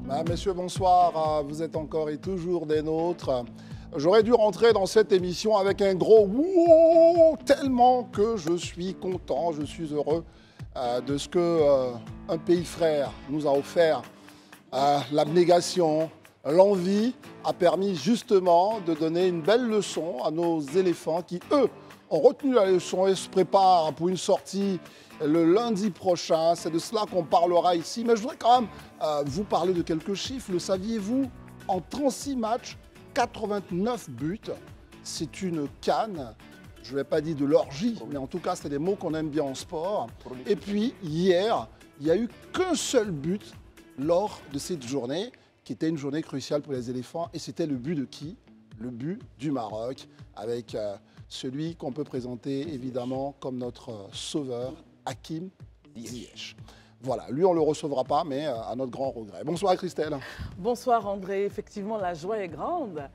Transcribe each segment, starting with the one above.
Messieurs, bonsoir. Vous êtes encore et toujours des nôtres. J'aurais dû rentrer dans cette émission avec un gros wouh, tellement que je suis content, je suis heureux de ce que un pays frère nous a offert. L'abnégation, l'envie a permis justement de donner une belle leçon à nos éléphants qui, eux, ont retenu la leçon et se préparent pour une sortie le lundi prochain. C'est de cela qu'on parlera ici. Mais je voudrais quand même vous parler de quelques chiffres. Le saviez-vous? En 36 matchs, 89 buts. C'est une canne. Je ne vais pas dire de l'orgie, mais en tout cas, c'est des mots qu'on aime bien en sport. Et puis, hier, il n'y a eu qu'un seul but lors de cette journée, qui était une journée cruciale pour les éléphants. Et c'était le but de qui? Le but du Maroc, avec celui qu'on peut présenter évidemment comme notre sauveur, Hakim Ziyech. Voilà, lui on ne le recevra pas, mais à notre grand regret. Bonsoir Christelle. Bonsoir André, effectivement la joie est grande.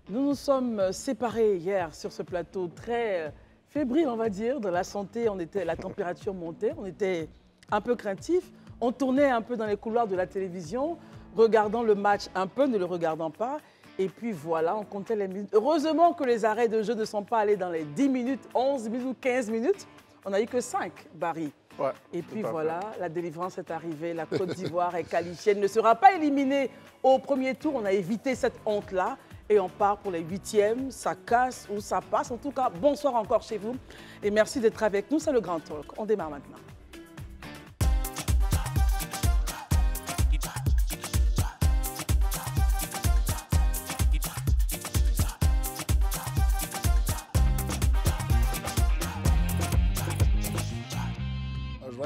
Nous nous sommes séparés hier sur ce plateau très fébrile, on va dire, de la santé. La température montait, on était un peu craintifs. On tournait un peu dans les couloirs de la télévision, regardant le match un peu, ne le regardant pas. Et puis voilà, on comptait les minutes. Heureusement que les arrêts de jeu ne sont pas allés dans les 10 minutes, 11 minutes ou 15 minutes. On n'a eu que 5, Barry. Ouais, et puis voilà, la délivrance est arrivée, la Côte d'Ivoire est qualifiée, elle ne sera pas éliminée au premier tour. On a évité cette honte-là et on part pour les huitièmes. Ça casse ou ça passe. En tout cas, bonsoir encore chez vous et merci d'être avec nous. C'est le Grand Talk. On démarre maintenant.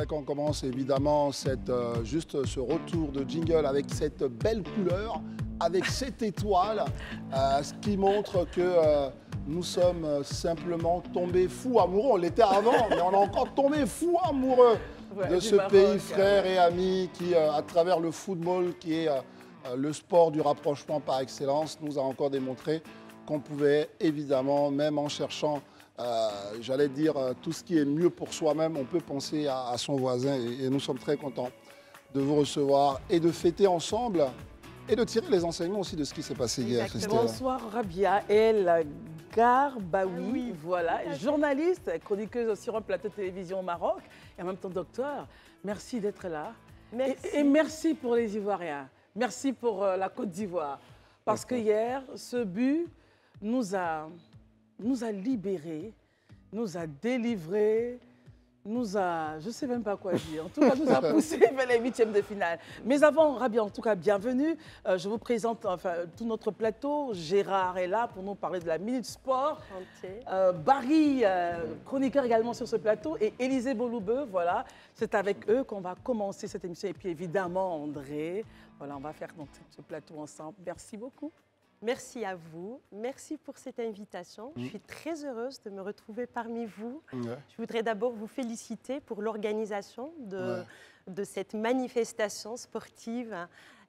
Qu'on commence évidemment juste ce retour de jingle avec cette belle couleur, avec cette étoile, ce qui montre que nous sommes simplement tombés fous amoureux. On l'était avant, mais on est encore tombés fous amoureux de ce pays frère et ami qui, à travers le football, qui est le sport du rapprochement par excellence, nous a encore démontré qu'on pouvait évidemment, même en cherchant j'allais dire, tout ce qui est mieux pour soi-même, on peut penser à son voisin et nous sommes très contents de vous recevoir et de fêter ensemble et de tirer les enseignements aussi de ce qui s'est passé hier, Christelle. Bonsoir Rabia El Garbaoui, oui. Voilà, journaliste, chroniqueuse sur un plateau de télévision au Maroc et en même temps docteur. Merci d'être là. Merci. Et merci pour les Ivoiriens, merci pour la Côte d'Ivoire. Parce que hier, ce but nous a libérés, nous a délivrés, je ne sais même pas quoi dire. En tout cas, nous a poussés vers les huitièmes de finale. Mais avant, Rabia, en tout cas, bienvenue. Je vous présente tout notre plateau. Gérard est là pour nous parler de la Minute Sport. Barry, chroniqueur également sur ce plateau. Et Élisée Boloubeux, voilà. C'est avec eux qu'on va commencer cette émission. Et puis évidemment, André. Voilà, on va faire donc ce plateau ensemble. Merci beaucoup. Merci à vous, merci pour cette invitation. Je suis très heureuse de me retrouver parmi vous. Je voudrais d'abord vous féliciter pour l'organisation de cette manifestation sportive.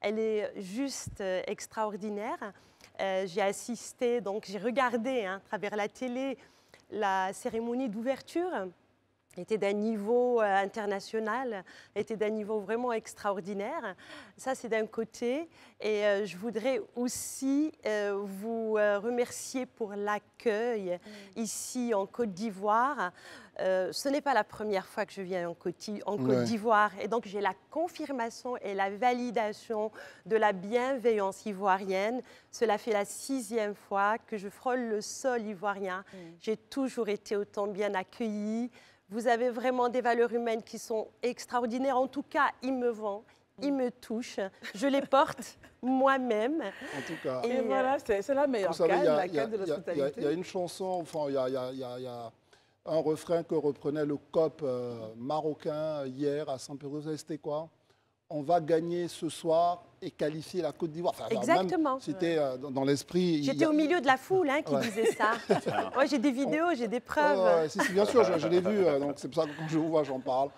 Elle est juste extraordinaire. J'ai assisté, donc j'ai regardé à travers la télé la cérémonie d'ouverture. Était d'un niveau international, était d'un niveau vraiment extraordinaire. Ça, c'est d'un côté. Et je voudrais aussi vous remercier pour l'accueil ici en Côte d'Ivoire. Ce n'est pas la première fois que je viens en Côte d'Ivoire. Et donc, j'ai la confirmation et la validation de la bienveillance ivoirienne. Cela fait la 6e fois que je frôle le sol ivoirien. J'ai toujours été autant bien accueillie. Vous avez vraiment des valeurs humaines qui sont extraordinaires. En tout cas, ils me vont, ils me touchent. Je les porte moi-même. En tout cas. Et voilà, c'est la meilleure canne, la canne de l'hospitalité. Il y a une chanson, enfin, il y a un refrain que reprenait le COP marocain hier à Saint-Pétersbourg. C'était quoi? On va gagner ce soir et qualifier la Côte d'Ivoire. Enfin, exactement. C'était dans l'esprit. J'étais au milieu de la foule qui disait ça. Moi, j'ai des vidéos, j'ai des preuves. Si, bien sûr, je l'ai vu. Donc c'est pour ça que quand je vous vois, j'en parle.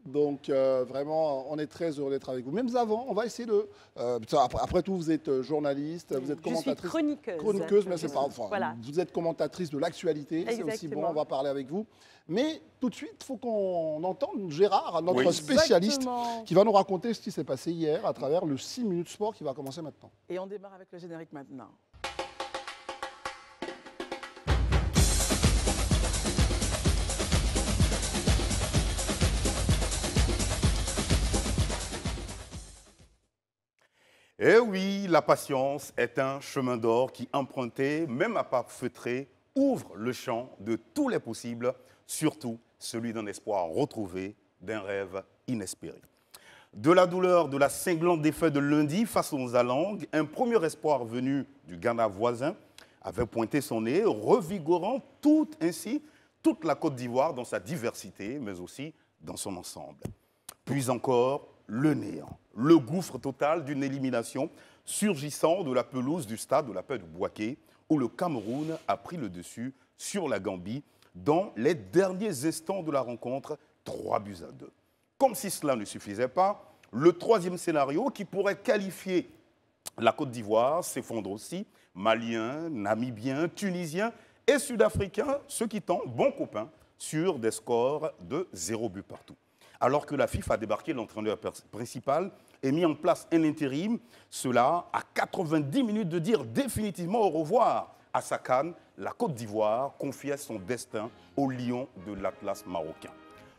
Donc, vraiment, on est très heureux d'être avec vous. Même avant, on va essayer de... après tout, vous êtes journaliste, vous êtes commentatrice. Je suis chroniqueuse. Chroniqueuse, mais c'est pas... Enfin, voilà. Vous êtes commentatrice de l'actualité, c'est aussi bon, on va parler avec vous. Mais tout de suite, il faut qu'on entende Gérard, notre spécialiste, qui va nous raconter ce qui s'est passé hier à travers le 6 minutes sport qui va commencer maintenant. Et on démarre avec le générique maintenant. Eh oui, la patience est un chemin d'or qui, emprunté, même à pas feutré, ouvre le champ de tous les possibles, surtout celui d'un espoir retrouvé, d'un rêve inespéré. De la douleur de la cinglante défaite de lundi face aux Alangues, un premier espoir venu du Ghana voisin avait pointé son nez, revigorant ainsi toute la Côte d'Ivoire dans sa diversité, mais aussi dans son ensemble. Puis encore, le néant, le gouffre total d'une élimination surgissant de la pelouse du stade de la paix de Bouaké, où le Cameroun a pris le dessus sur la Gambie dans les derniers instants de la rencontre, 3-2. Comme si cela ne suffisait pas, le troisième scénario qui pourrait qualifier la Côte d'Ivoire s'effondre aussi. Maliens, Namibiens, Tunisiens et Sud-Africains se quittant bon copain sur des scores de 0 but partout. Alors que la FIFA a débarqué, l'entraîneur principal et mis en place un intérim, cela à 90 minutes de dire définitivement au revoir à sa CAN, la Côte d'Ivoire confiait son destin aux lions de l'Atlas marocain.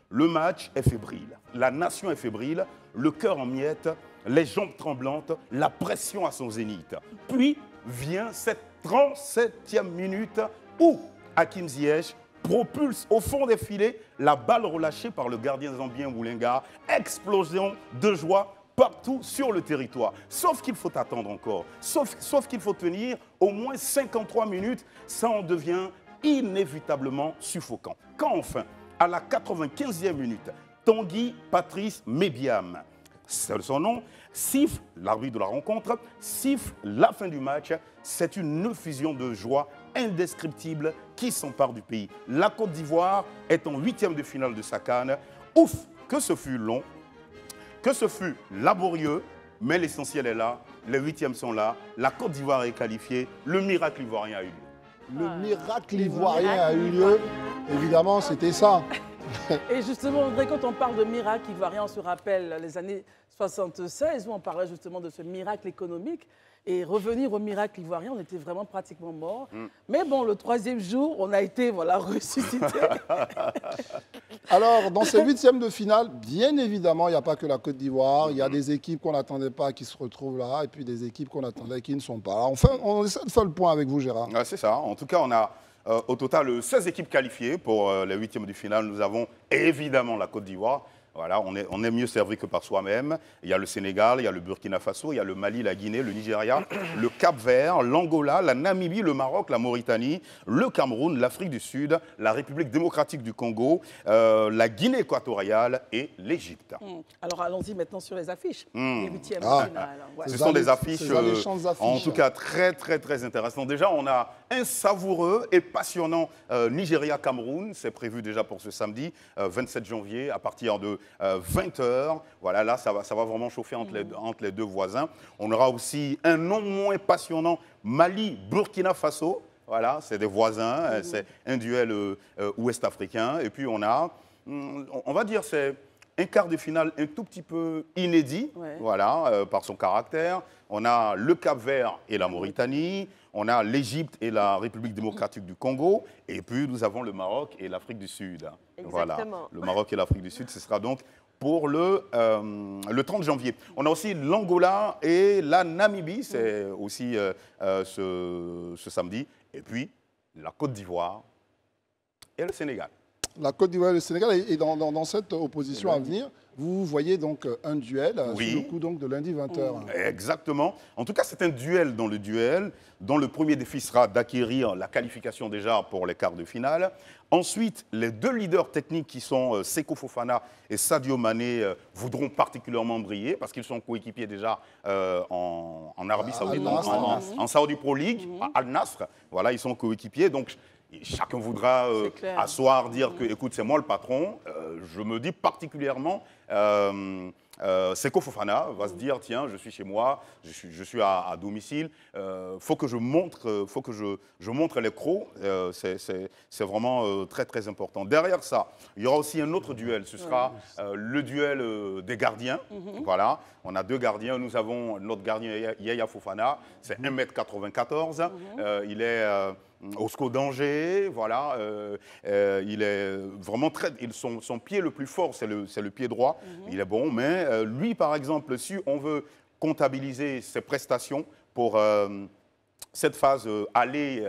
Le match est fébrile, la nation est fébrile, le cœur en miettes, les jambes tremblantes, la pression à son zénith. Puis vient cette 37e minute où Hakim Ziyech propulse au fond des filets la balle relâchée par le gardien zambien Moulenga. Explosion de joie partout sur le territoire. Sauf qu'il faut attendre encore. Sauf qu'il faut tenir au moins 53 minutes. Ça en devient inévitablement suffocant. Quand enfin, à la 95e minute, Tanguy Patrice Mébiam, c'est son nom, siffle, l'arbitre de la rencontre, siffle la fin du match. C'est une effusion de joie indescriptible qui s'empare du pays. La Côte d'Ivoire est en 8e de finale de sa CAN. Ouf, que ce fut long, que ce fut laborieux, mais l'essentiel est là, les 8e sont là, la Côte d'Ivoire est qualifiée, le miracle ivoirien a eu lieu. Le miracle ivoirien a eu lieu, évidemment, c'était ça. Et justement, Audrey, quand on parle de miracle ivoirien, on se rappelle les années 76, où on parlait justement de ce miracle économique. Et revenir au miracle ivoirien, on était vraiment pratiquement morts. Mais bon, le 3e jour, on a été ressuscité. Alors, dans ces 8e de finale, bien évidemment, il n'y a pas que la Côte d'Ivoire. Il y a des équipes qu'on n'attendait pas qui se retrouvent là, et puis des équipes qu'on attendait qui ne sont pas là. On essaie de faire le point avec vous, Gérard. C'est ça. En tout cas, on a au total 16 équipes qualifiées pour les 8e de finale. Nous avons évidemment la Côte d'Ivoire. Voilà, on est mieux servi que par soi-même. Il y a le Sénégal, il y a le Burkina Faso, il y a le Mali, la Guinée, le Nigeria, le Cap-Vert, l'Angola, la Namibie, le Maroc, la Mauritanie, le Cameroun, l'Afrique du Sud, la République démocratique du Congo, la Guinée équatoriale et l'Égypte. Alors allons-y maintenant sur les affiches. Les 8e de finale. Ouais. Ce sont des affiches, en tout cas très très très intéressantes. Déjà, on a un savoureux et passionnant Nigeria-Cameroun. C'est prévu déjà pour ce samedi 27 janvier à partir de 20h. Voilà, là, ça va vraiment chauffer entre les deux voisins. On aura aussi un non moins passionnant Mali-Burkina Faso. Voilà, c'est des voisins, c'est un duel ouest-africain. Et puis on a, on va dire, c'est un quart de finale un tout petit peu inédit, voilà, par son caractère. On a le Cap-Vert et la Mauritanie, on a l'Égypte et la République démocratique du Congo, et puis nous avons le Maroc et l'Afrique du Sud. Exactement. Voilà, le Maroc et l'Afrique du Sud, ce sera donc pour le 30 janvier. On a aussi l'Angola et la Namibie, c'est aussi ce samedi, et puis la Côte d'Ivoire et le Sénégal. La Côte d'Ivoire et le Sénégal, et dans cette opposition à venir, vous voyez donc un duel sur le coup donc, de lundi 20h. Exactement. En tout cas, c'est un duel dans le duel, dont le premier défi sera d'acquérir la qualification déjà pour les quarts de finale. Ensuite, les deux leaders techniques qui sont Seko Fofana et Sadio Mané voudront particulièrement briller parce qu'ils sont coéquipiers déjà en Arabie Saoudite, en Saudi Pro League, à Al Nasr. Voilà, ils sont coéquipiers. Donc, chacun voudra asseoir, dire que, écoute, c'est moi le patron. Je me dis particulièrement, Seko Fofana va se dire, tiens, je suis chez moi, je suis à domicile, faut que je montre les crocs. C'est vraiment très, très important. Derrière ça, il y aura aussi un autre duel. Ce sera le duel des gardiens. Voilà, on a 2 gardiens. Nous avons notre gardien Yaya Fofana, c'est 1m94. Il est au SCO d'Angers, voilà. Il est vraiment son pied le plus fort, c'est le pied droit. Il est bon, mais lui, par exemple, si on veut comptabiliser ses prestations pour cette phase aller,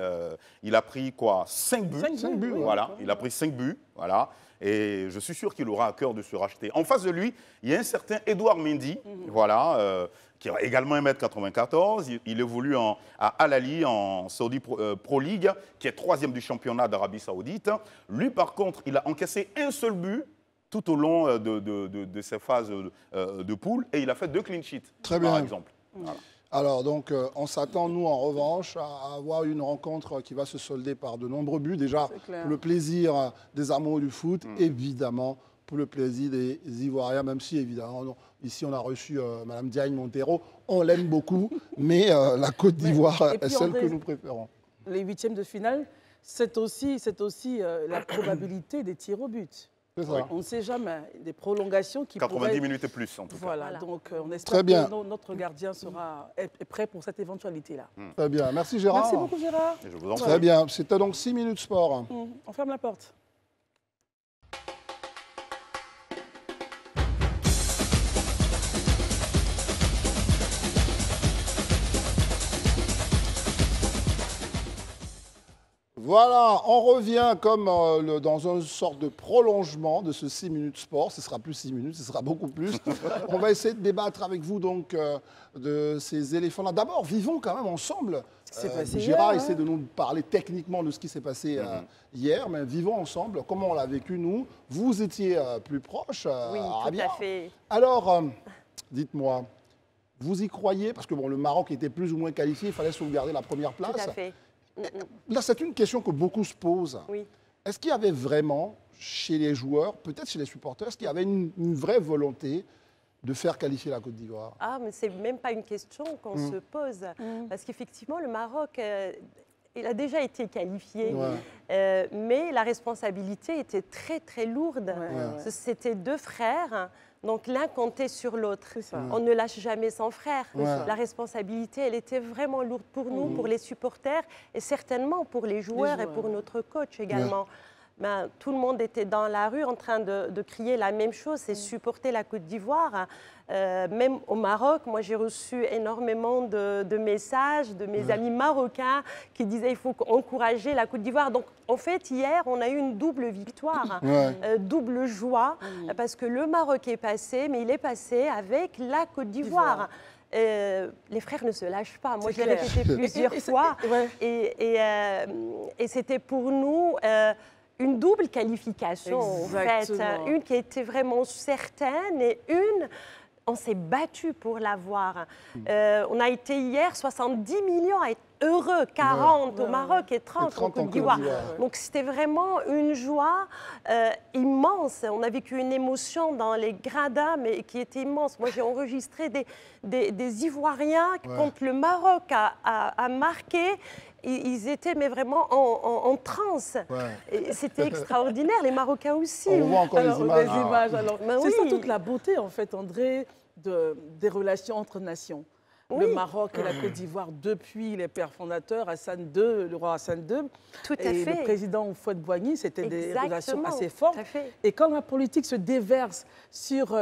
il a pris quoi, 5 buts. 5 buts, voilà. Il a pris 5 buts, voilà. Et je suis sûr qu'il aura à cœur de se racheter. En face de lui, il y a un certain Edouard Mendy, voilà, qui a également 1m94. Il évolue à Al Ahly en Saudi Pro League, qui est 3e du championnat d'Arabie Saoudite. Lui, par contre, il a encaissé un seul but tout au long de ses phases de poule, et il a fait 2 clean sheets, par exemple. Voilà. Alors, donc, on s'attend, nous, en revanche, à avoir une rencontre qui va se solder par de nombreux buts. Déjà, pour le plaisir des amoureux du foot, évidemment, pour le plaisir des Ivoiriens, même si, évidemment, ici, on a reçu Mme Diagne Montero. On l'aime beaucoup, mais la Côte d'Ivoire est celle que nous préférons. Les 8e de finale, c'est aussi la probabilité des tirs au but. On ne sait jamais. Des prolongations qui 90 minutes et plus, en tout cas. Voilà, donc on espère que notre gardien est prêt pour cette éventualité-là. Très bien. Merci Gérard. Merci beaucoup Gérard. Et je vous en prie. Très bien. C'était donc 6 minutes sport. On ferme la porte. Voilà, on revient comme dans une sorte de prolongement de ce 6 minutes sport. Ce ne sera plus 6 minutes, ce sera beaucoup plus. On va essayer de débattre avec vous donc de ces éléphants-là. D'abord, vivons quand même ensemble. Gérard essaie de nous parler techniquement de ce qui s'est passé hier, mais vivons ensemble. Comment on l'a vécu, nous? Vous étiez plus proches. Oui, tout à fait. Alors, dites-moi, vous y croyez? Parce que bon, le Maroc était plus ou moins qualifié, il fallait sauvegarder la première place. Tout à fait. Là, c'est une question que beaucoup se posent. Oui. Est-ce qu'il y avait vraiment, chez les joueurs, peut-être chez les supporters, est-ce qu'il y avait une vraie volonté de faire qualifier la Côte d'Ivoire? Ah, mais ce n'est même pas une question qu'on se pose. Parce qu'effectivement, le Maroc, il a déjà été qualifié. Mais la responsabilité était très, très lourde. C'était 2 frères. Donc l'un comptait sur l'autre. On ne lâche jamais son frère. La responsabilité, elle était vraiment lourde pour nous, pour les supporters et certainement pour les joueurs et pour notre coach également. Ben, tout le monde était dans la rue en train de crier la même chose, c'est supporter la Côte d'Ivoire. Même au Maroc, moi j'ai reçu énormément de messages de mes amis marocains qui disaient il faut encourager la Côte d'Ivoire. Donc en fait, hier, on a eu une double victoire, double joie, parce que le Maroc est passé, mais il est passé avec la Côte d'Ivoire. Les frères ne se lâchent pas. Moi, je l'ai répété plusieurs fois. Et c'était pour nous une double qualification, en fait. Une qui était vraiment certaine et une, on s'est battu pour l'avoir. On a été hier 70 millions à être heureux, 40 au Maroc et 30 en Côte d'Ivoire. Donc c'était vraiment une joie immense. On a vécu une émotion dans les gradins, mais qui était immense. Moi, j'ai enregistré des Ivoiriens quand le Maroc a marqué. Ils étaient mais vraiment en transe. C'était extraordinaire, les Marocains aussi. On voit encore les images. C'est ça toute la beauté, en fait, André, des relations entre nations. Le Maroc et la Côte d'Ivoire, depuis les pères fondateurs, le roi Hassan II, et le président Houphouët-Boigny, c'était des relations assez fortes. Et quand la politique se déverse sur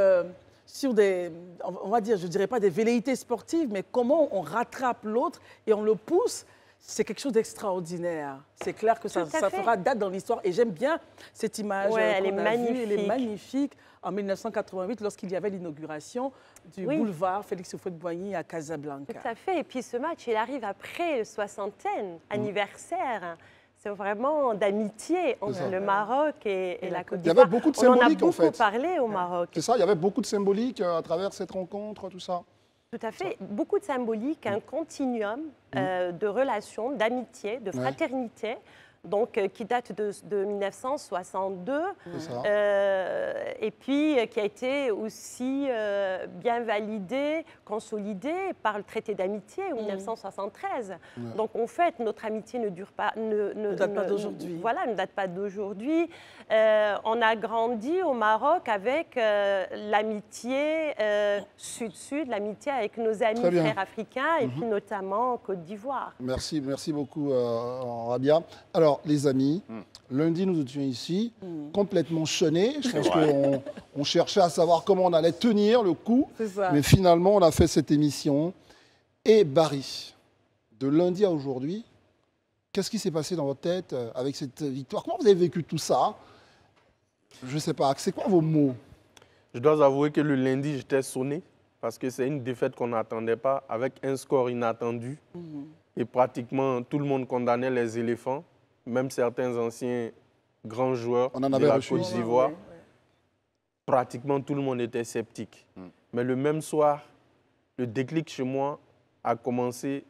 des, on va dire, je ne dirais pas des velléités sportives, mais comment on rattrape l'autre et on le pousse, c'est quelque chose d'extraordinaire. C'est clair que ça fera date dans l'histoire. Et j'aime bien cette image qu'on a vue. Elle est magnifique. En 1988, lorsqu'il y avait l'inauguration du boulevard Félix Houphouët-Boigny à Casablanca. Tout à fait. Et puis ce match, il arrive après le 60e anniversaire. C'est vraiment d'amitié entre le Maroc et la Côte d'Ivoire. Il y avait beaucoup de symbolique, en fait. On en a beaucoup parlé au Maroc. C'est ça, il y avait beaucoup de symbolique à travers cette rencontre, tout ça. Tout à fait. Beaucoup de symbolique, un continuum de relations, d'amitié, de fraternité. donc qui date de 1962, et puis qui a été aussi bien validé, consolidé par le traité d'amitié en 1973. Donc en fait, notre amitié ne dure pas, ne date pas d'aujourd'hui. Voilà, ne date pas d'aujourd'hui. On a grandi au Maroc avec l'amitié sud-sud, l'amitié avec nos amis frères africains, et puis notamment en Côte d'Ivoire. Merci beaucoup Rabia. Alors les amis, lundi nous étions ici, complètement chenés. Je pense qu'on cherchait à savoir comment on allait tenir le coup, mais finalement on a fait cette émission. Et Barry, de lundi à aujourd'hui, qu'est-ce qui s'est passé dans votre tête avec cette victoire? Comment vous avez vécu tout ça? Je ne sais pas, c'est quoi vos mots? Je dois avouer que le lundi, j'étais sonné parce que c'est une défaite qu'on n'attendait pas, avec un score inattendu. Et pratiquement tout le monde condamnait les éléphants, même certains anciens grands joueurs de la Côte d'Ivoire. Pratiquement tout le monde était sceptique. Mais le même soir, le déclic chez moi a commencé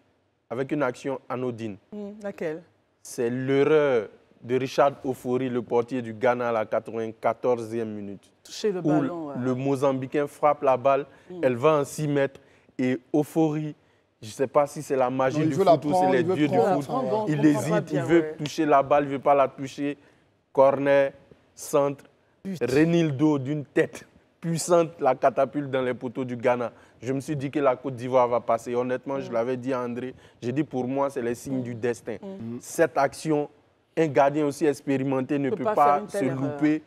avec une action anodine. Laquelle? C'est l'erreur de Richard Ofori, le portier du Ghana à la 94e minute. Toucher le ballon. Le Mozambicain frappe la balle, elle va en 6 mètres et Ofori, je ne sais pas si c'est la magie du foot ou c'est les dieux du foot. Il hésite, il veut toucher la balle, il ne veut pas la toucher. Corner, centre, Renildo d'une tête puissante, la catapulte dans les poteaux du Ghana. Je me suis dit que la Côte d'Ivoire va passer. Honnêtement, je l'avais dit à André, j'ai dit pour moi, c'est les signes du destin. Cette action, un gardien aussi expérimenté ne peut pas se louper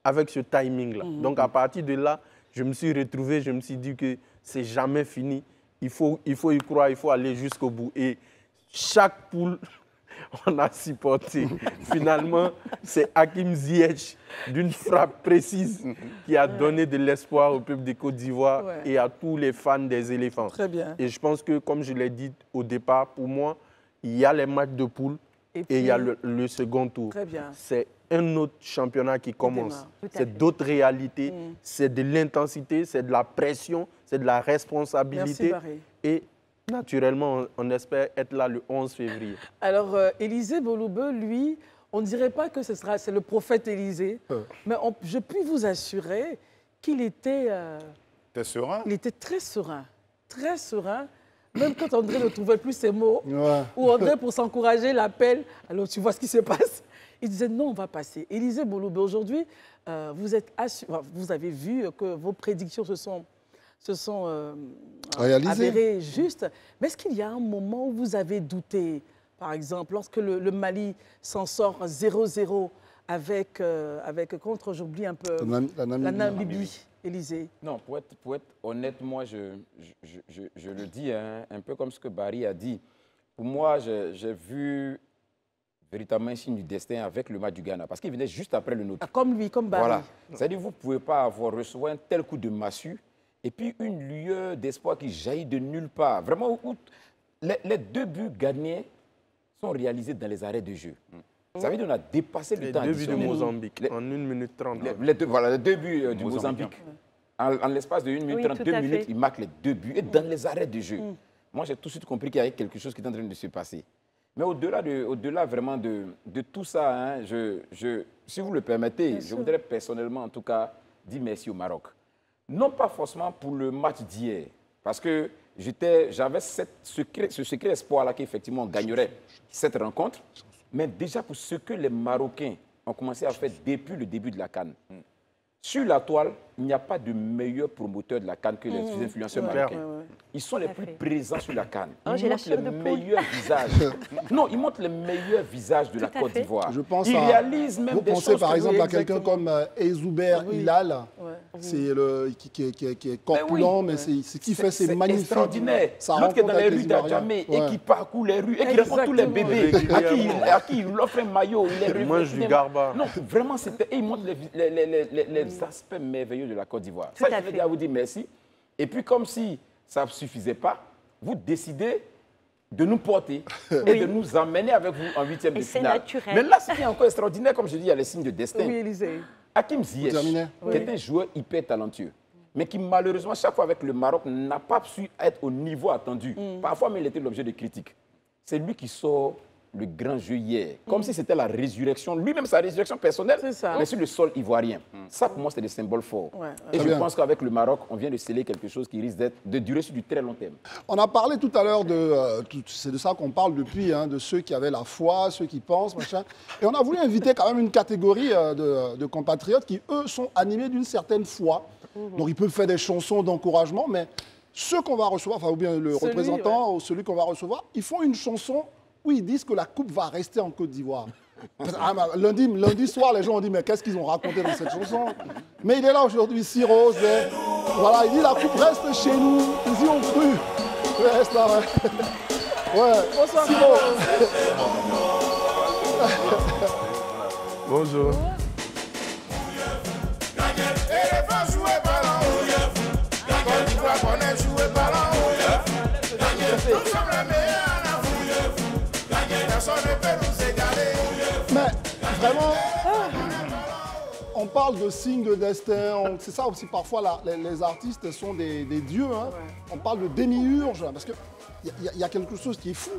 avec ce timing-là. Donc à partir de là, je me suis retrouvé, je me suis dit que c'est jamais fini. Il faut y croire, il faut aller jusqu'au bout. Et chaque poule, on a supporté. Finalement, c'est Hakim Ziyech, d'une frappe précise, qui a donné de l'espoir au peuple de Côte d'Ivoire et à tous les fans des éléphants. Très bien. Et je pense que, comme je l'ai dit au départ, pour moi, il y a les matchs de poule et il y a le second tour. Très bien. C'est un autre championnat qui commence. C'est d'autres réalités, c'est de l'intensité, c'est de la pression, c'est de la responsabilité. Merci, Barry. Et naturellement, on espère être là le 11 février. Alors, Élisée Boloubeu, lui, on ne dirait pas que c'est le prophète Élisée, mais je puis vous assurer qu'il était... T'es serein? Il était très serein, même quand André ne trouvait plus ses mots, ou André, pour s'encourager, l'appelle, alors tu vois ce qui se passe. Il disait non, on va passer. Élisée Boloubeu, aujourd'hui, vous avez vu que vos prédictions se sont avérées justes. Mais est-ce qu'il y a un moment où vous avez douté, par exemple, lorsque le Mali s'en sort 0-0 avec contre, j'oublie un peu, la Namibie, Élisée? Non, pour être honnête, moi, je le dis, hein, un peu comme ce que Barry a dit. Pour moi, j'ai vu véritablement un signe du destin avec le match du Ghana, parce qu'il venait juste après le nôtre. Comme lui, comme Barry. Voilà. C'est-à-dire vous ne pouvez pas recevoir un tel coup de massue et puis une lueur d'espoir qui jaillit de nulle part. Vraiment, les 2 buts gagnés sont réalisés dans les arrêts de jeu. Ça veut dire qu'on a dépassé le temps additionnel. Les 2 buts de Mozambique, en 1 minute 30. Voilà, les 2 buts du Mozambique. En l'espace de 1 minute 30, 2 minutes, il marque les 2 buts. Et dans les arrêts de jeu, moi j'ai tout de suite compris qu'il y avait quelque chose qui est en train de se passer. Mais au-delà vraiment de tout ça, hein, si vous le permettez, je voudrais personnellement en tout cas dire merci au Maroc. Non pas forcément pour le match d'hier, parce que j'avais ce secret espoir-là qu'effectivement on gagnerait cette rencontre, mais déjà pour ce que les Marocains ont commencé à faire depuis le début de la CAN. Sur la toile, il n'y a pas de meilleur promoteur de la CAN que les influenceurs marocains. Ils sont les plus présents sur la CAN. Ils montrent les meilleurs visages. Non, ils montrent les meilleurs visages de la Côte d'Ivoire. Ils réalisent même des choses. Vous pensez par exemple à quelqu'un comme Ezouber Hilal, qui est corpulent, mais c'est qui fait ces magnifiques... C'est extraordinaire. L'autre qui est dans les rues d'Adjamé et qui parcourt les rues et qui rencontre tous les bébés à qui il offre un maillot. Il mange du garba. Non, vraiment, et il montre les aspects merveilleux de la Côte d'Ivoire. Ça, je voulais vous dire merci. Et puis, comme si ça ne suffisait pas, vous décidez de nous porter et de nous emmener avec vous en 8e de finale. C'est naturel. Mais là, ce qui est encore extraordinaire, comme je dis, il y a les signes de destin. Oui, Élisée. Hakim Ziyech, qui est un joueur hyper talentueux, mais qui malheureusement, chaque fois avec le Maroc, n'a pas su être au niveau attendu. Parfois, mais il était l'objet de critiques. C'est lui qui sort le grand jeu hier, comme si c'était la résurrection, lui-même sa résurrection personnelle, mais sur le sol ivoirien. Ça, pour moi, c'est des symboles forts. Et je pense qu'avec le Maroc, on vient de sceller quelque chose qui risque de durer sur du très long terme. On a parlé tout à l'heure c'est de ça qu'on parle depuis, hein, de ceux qui avaient la foi, ceux qui pensent, machin. Et on a voulu inviter quand même une catégorie de compatriotes qui, eux, sont animés d'une certaine foi. Donc, ils peuvent faire des chansons d'encouragement, mais ceux qu'on va recevoir, enfin, ou bien le représentant ou celui qu'on va recevoir, ils font une chanson où ils disent que la coupe va rester en Côte d'Ivoire. Lundi soir, les gens ont dit, mais qu'est-ce qu'ils ont raconté dans cette chanson? Mais il est là aujourd'hui, Siro, voilà, il dit, la coupe reste chez nous, ils y ont cru. Reste là, ouais. Bonsoir, Siro. Bonjour. Mais vraiment, on parle de signes de destin. C'est ça aussi, parfois, les artistes sont des dieux. Hein. On parle de démiurge, parce qu'il y a quelque chose qui est fou.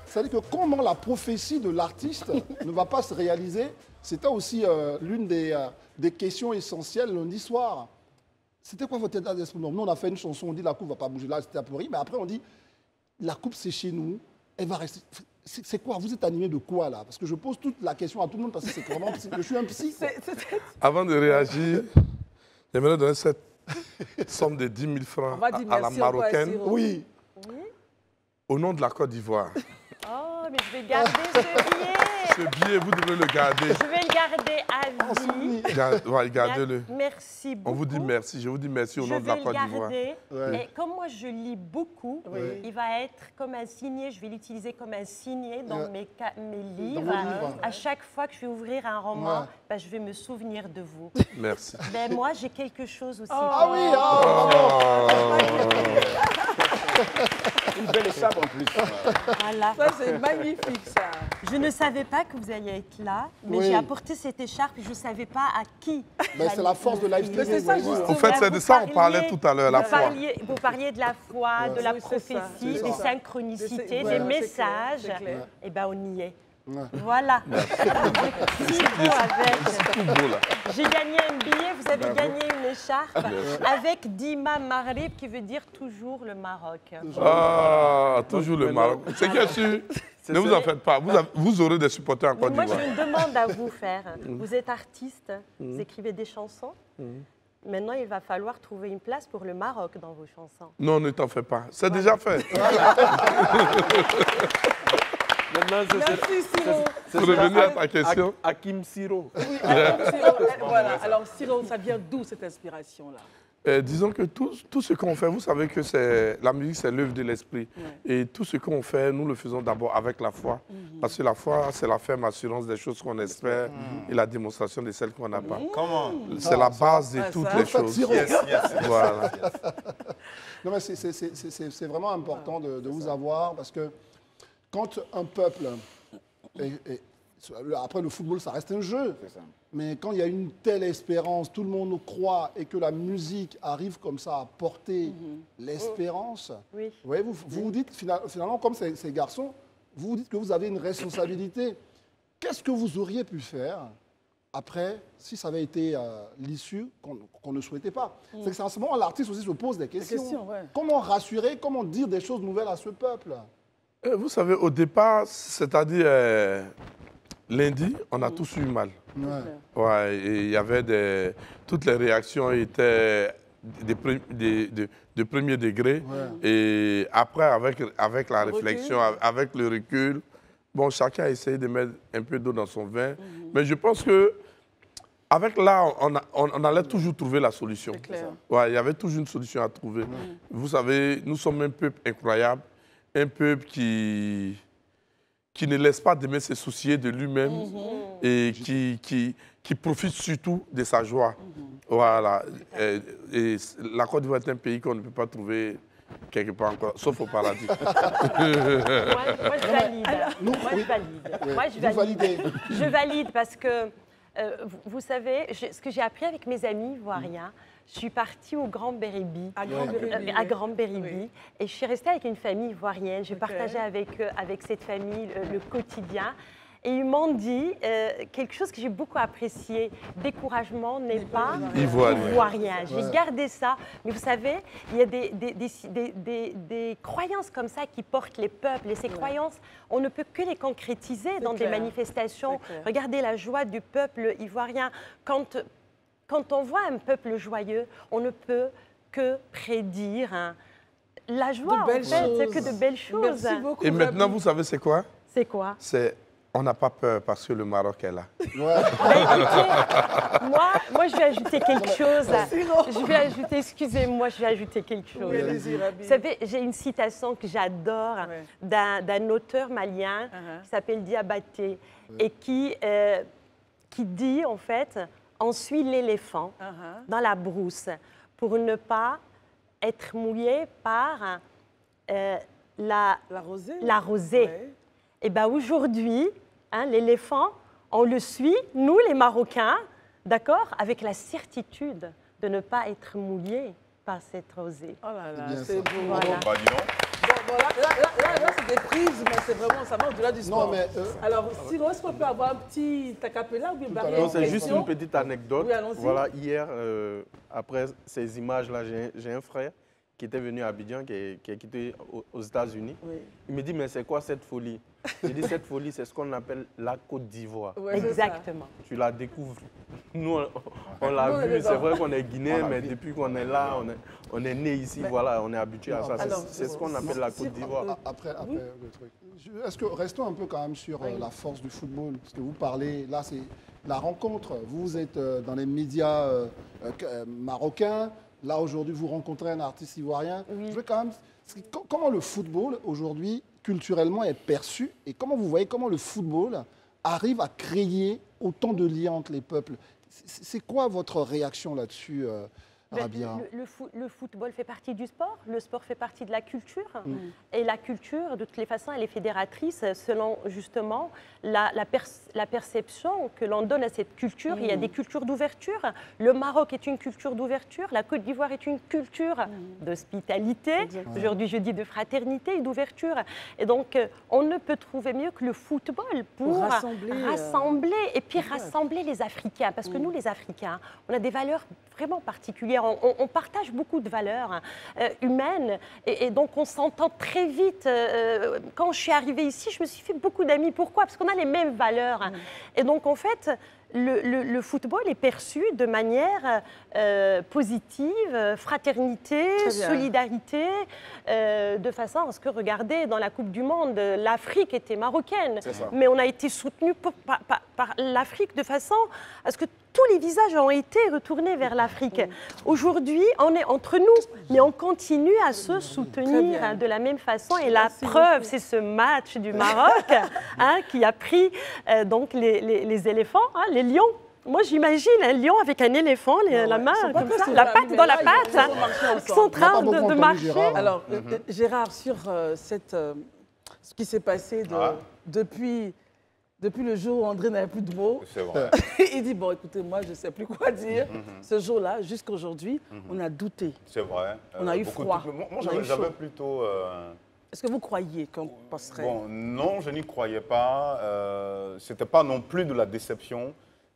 C'est-à-dire que comment la prophétie de l'artiste ne va pas se réaliser, c'était aussi l'une des questions essentielles lundi soir. C'était quoi votre état d'esprit? Nous, on a fait une chanson, on dit la coupe ne va pas bouger. Là, c'était à pourri. Mais après, on dit la coupe, c'est chez nous. Elle va rester. C'est quoi? Vous êtes animé de quoi, là? Parce que je pose toute la question à tout le monde parce que c'est vraiment... Je suis un psy. Avant de réagir, j'aimerais donner cette somme de 10 000 francs à la Marocaine. Oui. Au nom de la Côte d'Ivoire. Oh, mais je vais garder ce billet. Ce billet, vous devez le garder. Je vais le garder à vie. Gardez-le. Merci beaucoup. On vous dit merci. Je vous dis merci au nom de la Côte d'Ivoire. Je vais le garder. Et comme moi, je lis beaucoup, il va être comme un signet. Je vais l'utiliser comme un signet dans mes livres. À chaque fois que je vais ouvrir un roman, ben, je vais me souvenir de vous. Merci. Ben, moi, j'ai quelque chose aussi. Ah oui, Une belle écharpe en plus. Voilà. Ça, c'est magnifique, ça. Je ne savais pas que vous alliez être là, mais j'ai apporté cette écharpe et je ne savais pas à qui. C'est la force de live streaming. C'est ça, justement. En fait, c'est de ça qu'on parlait tout à l'heure, la foi. Vous parliez de la foi, de la prophétie, des synchronicités, des messages. Eh bien, on y est. Voilà. J'ai gagné un billet, vous avez gagné une écharpe avec Dima Maghreb qui veut dire toujours le Maroc. Ah, toujours le Maroc. C'est bien sûr. Ne vous en faites pas. Vous aurez des supporters en Côte d'Ivoire. Moi, j'ai une demande à vous faire. Vous êtes artiste, vous écrivez des chansons. Maintenant, il va falloir trouver une place pour le Maroc dans vos chansons. Non, ne t'en fais pas. C'est déjà fait. Merci, Siro. Pour revenir à ta question. Hakim Siro. Oui, Hakim Siro. Voilà. Alors, Siro, ça vient d'où cette inspiration-là? Disons que tout ce qu'on fait, vous savez que la musique, c'est l'œuvre de l'esprit. Et tout ce qu'on fait, nous le faisons d'abord avec la foi. Parce que la foi, c'est la ferme assurance des choses qu'on espère et la démonstration de celles qu'on n'a pas. C'est la base de toutes les choses. Voilà. Non, mais c'est vraiment important de vous avoir parce que quand un peuple, après le football, ça reste un jeu, mais quand il y a une telle espérance, tout le monde croit et que la musique arrive comme ça à porter l'espérance, vous voyez, vous vous dites finalement, comme ces garçons, vous vous dites que vous avez une responsabilité. Qu'est-ce que vous auriez pu faire après, si ça avait été l'issue qu'on ne souhaitait pas? C'est qu'à ce moment, l'artiste aussi se pose des questions. Comment rassurer, comment dire des choses nouvelles à ce peuple? Vous savez, au départ, c'est-à-dire lundi, on a tous eu mal. Et il y avait toutes les réactions étaient de premier degré. Et après, avec la réflexion, avec le recul, bon, chacun a essayé de mettre un peu d'eau dans son vin. Mais je pense que avec là, on allait toujours trouver la solution. Il y avait toujours une solution à trouver. Vous savez, nous sommes un peuple incroyable. Un peuple qui ne laisse pas demain se soucier de lui-même et qui profite surtout de sa joie. Voilà. Et la Côte d'Ivoire est un pays qu'on ne peut pas trouver quelque part encore, sauf au paradis. Moi, je valide. Moi, je valide. Je valide parce que, vous savez, ce que j'ai appris avec mes amis ivoiriens, je suis partie au Grand Béribi, à Grand Béribi, et je suis restée avec une famille ivoirienne. J'ai partagé avec cette famille le quotidien. Et ils m'ont dit quelque chose que j'ai beaucoup apprécié. Découragement n'est pas ivoirien. J'ai gardé ça. Mais vous savez, il y a des croyances comme ça qui portent les peuples. Et ces croyances, on ne peut que les concrétiser dans des manifestations. Regardez la joie du peuple ivoirien. Quand on voit un peuple joyeux, on ne peut que prédire la joie, en fait, que de belles choses. Merci beaucoup. Et maintenant, vous savez c'est quoi? C'est quoi? On n'a pas peur parce que le Maroc est là. Moi, je vais ajouter quelque chose. Excusez-moi, je vais ajouter quelque chose. Vous savez, j'ai une citation que j'adore d'un auteur malien qui s'appelle Diabaté et qui dit, en fait, on suit l'éléphant dans la brousse pour ne pas être mouillé par la rosée. Et bien aujourd'hui, l'éléphant, on le suit, nous les Marocains, d'accord, avec la certitude de ne pas être mouillés par cette rosée. Oh là là, c'est beau. Voilà. Là, c'est des prises, mais c'est vraiment, ça va au-delà du sport. Non, mais, alors, sinon, est-ce qu'on peut avoir un petit acapella ou bien Non, c'est juste une petite anecdote. Oui, allons-y. Voilà, hier, après ces images-là, j'ai un frère qui était venu à Abidjan, qui est quitté aux États-Unis. Oui. Il me dit, mais c'est quoi cette folie? J'ai dit, cette folie, c'est ce qu'on appelle la Côte d'Ivoire. Ouais, exactement. Tu la découvres. Nous, on l'a vu. C'est vrai qu'on est guinéen, mais depuis qu'on est là, on est né ici, voilà, on est habitué à ça. C'est ce qu'on appelle la Côte d'Ivoire. Après le truc. Est-ce que restons un peu quand même sur la force du football, parce que vous parlez, là, c'est la rencontre. Vous êtes dans les médias marocains. Là, aujourd'hui, vous rencontrez un artiste ivoirien. Oui. Je veux quand même... Comment le football, aujourd'hui, culturellement, est perçu et comment vous voyez comment le football arrive à créer autant de liens entre les peuples? C'est quoi votre réaction là-dessus, Rabia? Le football fait partie du sport, le sport fait partie de la culture. Et la culture, de toutes les façons, elle est fédératrice selon justement la perception que l'on donne à cette culture. Il y a des cultures d'ouverture. Le Maroc est une culture d'ouverture, la Côte d'Ivoire est une culture d'hospitalité. Aujourd'hui, je dis de fraternité et d'ouverture. Et donc, on ne peut trouver mieux que le football pour rassembler et puis rassembler les Africains. Parce que nous, les Africains, on a des valeurs vraiment particulières. On partage beaucoup de valeurs humaines et donc on s'entend très vite. Quand je suis arrivée ici, je me suis fait beaucoup d'amis. Pourquoi? Parce qu'on a les mêmes valeurs. Et donc en fait, le football est perçu de manière positive, fraternité, solidarité, de façon à ce que, regardez, dans la Coupe du Monde, l'Afrique était marocaine, mais on a été soutenu par l'Afrique de façon à ce que tous les visages ont été retournés vers l'Afrique. Aujourd'hui, on est entre nous, mais on continue à se soutenir de la même façon. Et la preuve, c'est ce match du Maroc qui a pris donc les éléphants, les lions. Moi, j'imagine un lion avec un éléphant, la main comme ça, la patte dans la patte, qui sont en train de marcher. Alors, Gérard, sur ce qui s'est passé depuis le jour où André n'avait plus de mots, il dit, bon, écoutez, moi, je ne sais plus quoi dire. Ce jour-là, jusqu'à aujourd'hui, on a douté. C'est vrai. On a eu froid. Moi, j'avais plutôt... Est-ce que vous croyiez qu'on passerait? Bon, non, je n'y croyais pas. Ce n'était pas non plus de la déception.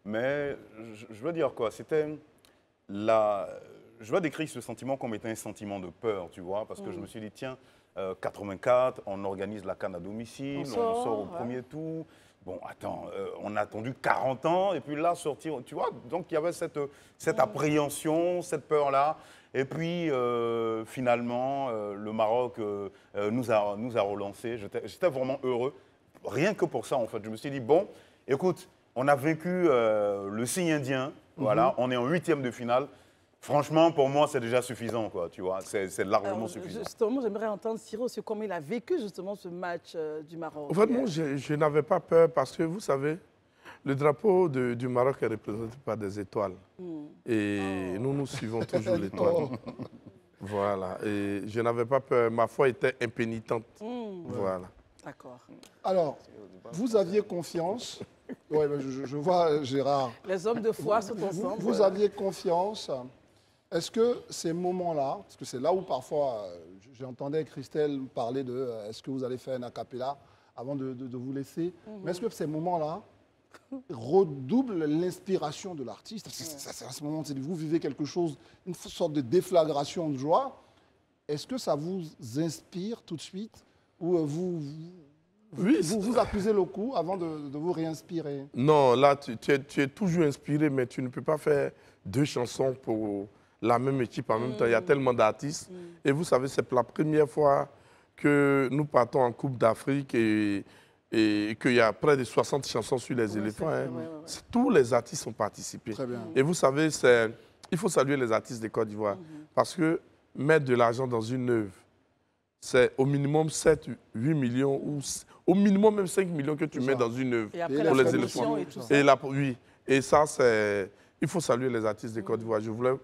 Mais je veux dire quoi, c'était je veux décrire ce sentiment comme étant un sentiment de peur, tu vois, parce que je me suis dit, tiens, 84, on organise la CAN à domicile, on sort au premier tour. Bon, attends, on a attendu 40 ans, et puis là, sortir, tu vois, donc il y avait cette appréhension, cette peur-là. Et puis, finalement, le Maroc nous a relancés. J'étais vraiment heureux, rien que pour ça, en fait. Je me suis dit, bon, écoute, on a vaincu le signe indien, voilà, on est en 8e de finale. Franchement, pour moi, c'est déjà suffisant, quoi, tu vois, c'est largement suffisant. Justement, j'aimerais entendre Siro sur comment il a vécu justement ce match du Maroc. En fait, moi, je n'avais pas peur parce que, vous savez, le drapeau du Maroc est représenté par des étoiles. Et nous suivons toujours l'étoile. Voilà, et je n'avais pas peur, ma foi était impénitente. Voilà. D'accord. Alors, vous aviez confiance. Oui, je vois Gérard. Les hommes de foi sont ensemble. Vous aviez confiance. Est-ce que ces moments-là, parce que c'est là où parfois j'entendais Christelle parler de est-ce que vous allez faire un a cappella avant de vous laisser, mais est-ce que ces moments-là redoublent l'inspiration de l'artiste? C'est à ce moment où vous vivez quelque chose, une sorte de déflagration de joie. Est-ce que ça vous inspire tout de suite ou vous accusez le coup avant de vous réinspirer? Non, là, tu es toujours inspiré, mais tu ne peux pas faire 2 chansons pour la même équipe en même temps. Il y a tellement d'artistes. Et vous savez, c'est la première fois que nous partons en Coupe d'Afrique et qu'il y a près de 60 chansons sur les éléphants. Hein. Tous les artistes ont participé. Très bien. Et vous savez, il faut saluer les artistes de Côte d'Ivoire parce que mettre de l'argent dans une œuvre, c'est au minimum 7, 8 millions ou au minimum même 5 millions que tu mets dans une œuvre pour les éléphants. Et ça, il faut saluer les artistes de Côte d'Ivoire. Je voulais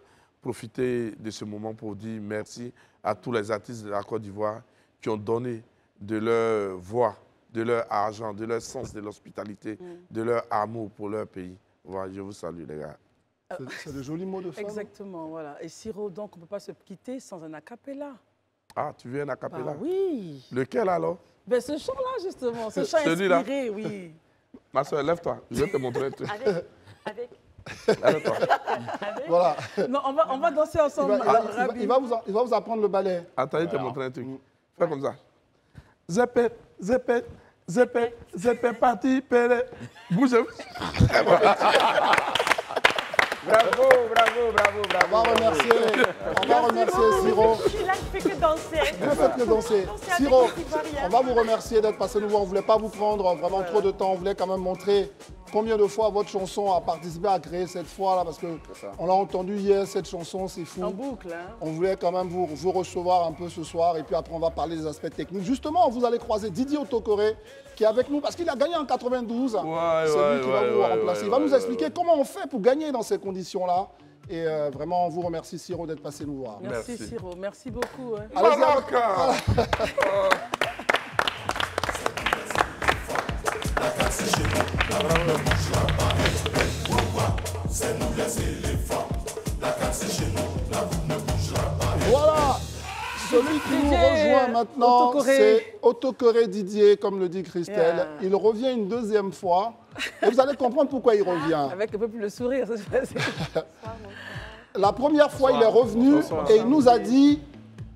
profiter de ce moment pour dire merci à tous les artistes de la Côte d'Ivoire qui ont donné de leur voix, de leur argent, de leur sens de l'hospitalité, de leur amour pour leur pays. Voilà, je vous salue, les gars. C'est de jolis mots de femme. Exactement, voilà. Et Siro, donc, on ne peut pas se quitter sans un a cappella. Ah, tu veux un a cappella? Oui. Lequel alors? Ben, ce chant-là, justement, ce chant inspiré, oui. Ma soeur, lève-toi, je vais te montrer un truc. Avec. Lève-toi. Voilà. Non, on va danser ensemble. Il va vous apprendre le ballet. Attends, je vais te montrer un truc. Fais comme ça. Zépet, zépet, zépet, zépet, parti, péré. Bougez. Bravo, bravo, bravo, bravo. On va remercier Siro. Je suis là, je ne fais que danser. Vous ne faites que danser. Siro, on va vous remercier d'être passé nous voir. On ne voulait pas vous prendre vraiment trop de temps. On voulait quand même montrer combien de fois votre chanson a participé à créer cette fois-là. Parce qu'on l'a entendu hier, cette chanson, c'est fou. En boucle, hein. On voulait quand même vous recevoir un peu ce soir. Et puis après, on va parler des aspects techniques. Justement, vous allez croiser Didier Otokoré, qui est avec nous parce qu'il a gagné en 92. C'est lui qui va vous remplacer. Il va nous expliquer comment on fait pour gagner dans ces conditions-là. Et vraiment, on vous remercie, Siro, d'être passé nous voir. Merci, Siro. Merci beaucoup. Hein. Voilà. Celui qui nous rejoint maintenant, c'est Otokoré Didier, comme le dit Christelle. Yeah. Il revient une deuxième fois. Et vous allez comprendre pourquoi il revient. Avec un peu plus de sourire, ça se passe. La première fois, il est revenu et il nous a dit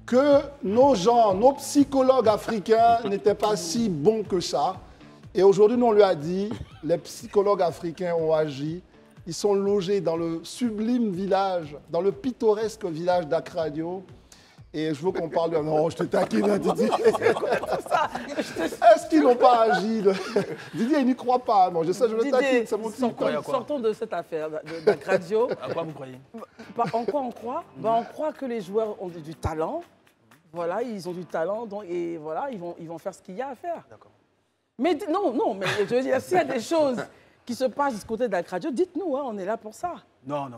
que nos gens, nos psychologues africains n'étaient pas si bons que ça. Et aujourd'hui, nous, on lui a dit, les psychologues africains ont agi. Ils sont logés dans le sublime village, dans le pittoresque village d'Akradio. Et je veux qu'on parle de... Non, je te taquine, Didier. Est-ce qu'ils n'ont pas agi Didier, il n'y croit pas. Non, je sais, je le taquine, c'est mon petit. Sortons de cette affaire d'Akradio. À quoi vous croyez? En quoi on croit? On croit que les joueurs ont du talent. Voilà, ils ont du talent. Donc, et voilà, ils vont faire ce qu'il y a à faire. D'accord. Mais non, mais je veux dire, s'il y a des choses qui se passent du côté d'Akradio, dites-nous, hein, on est là pour ça. Non.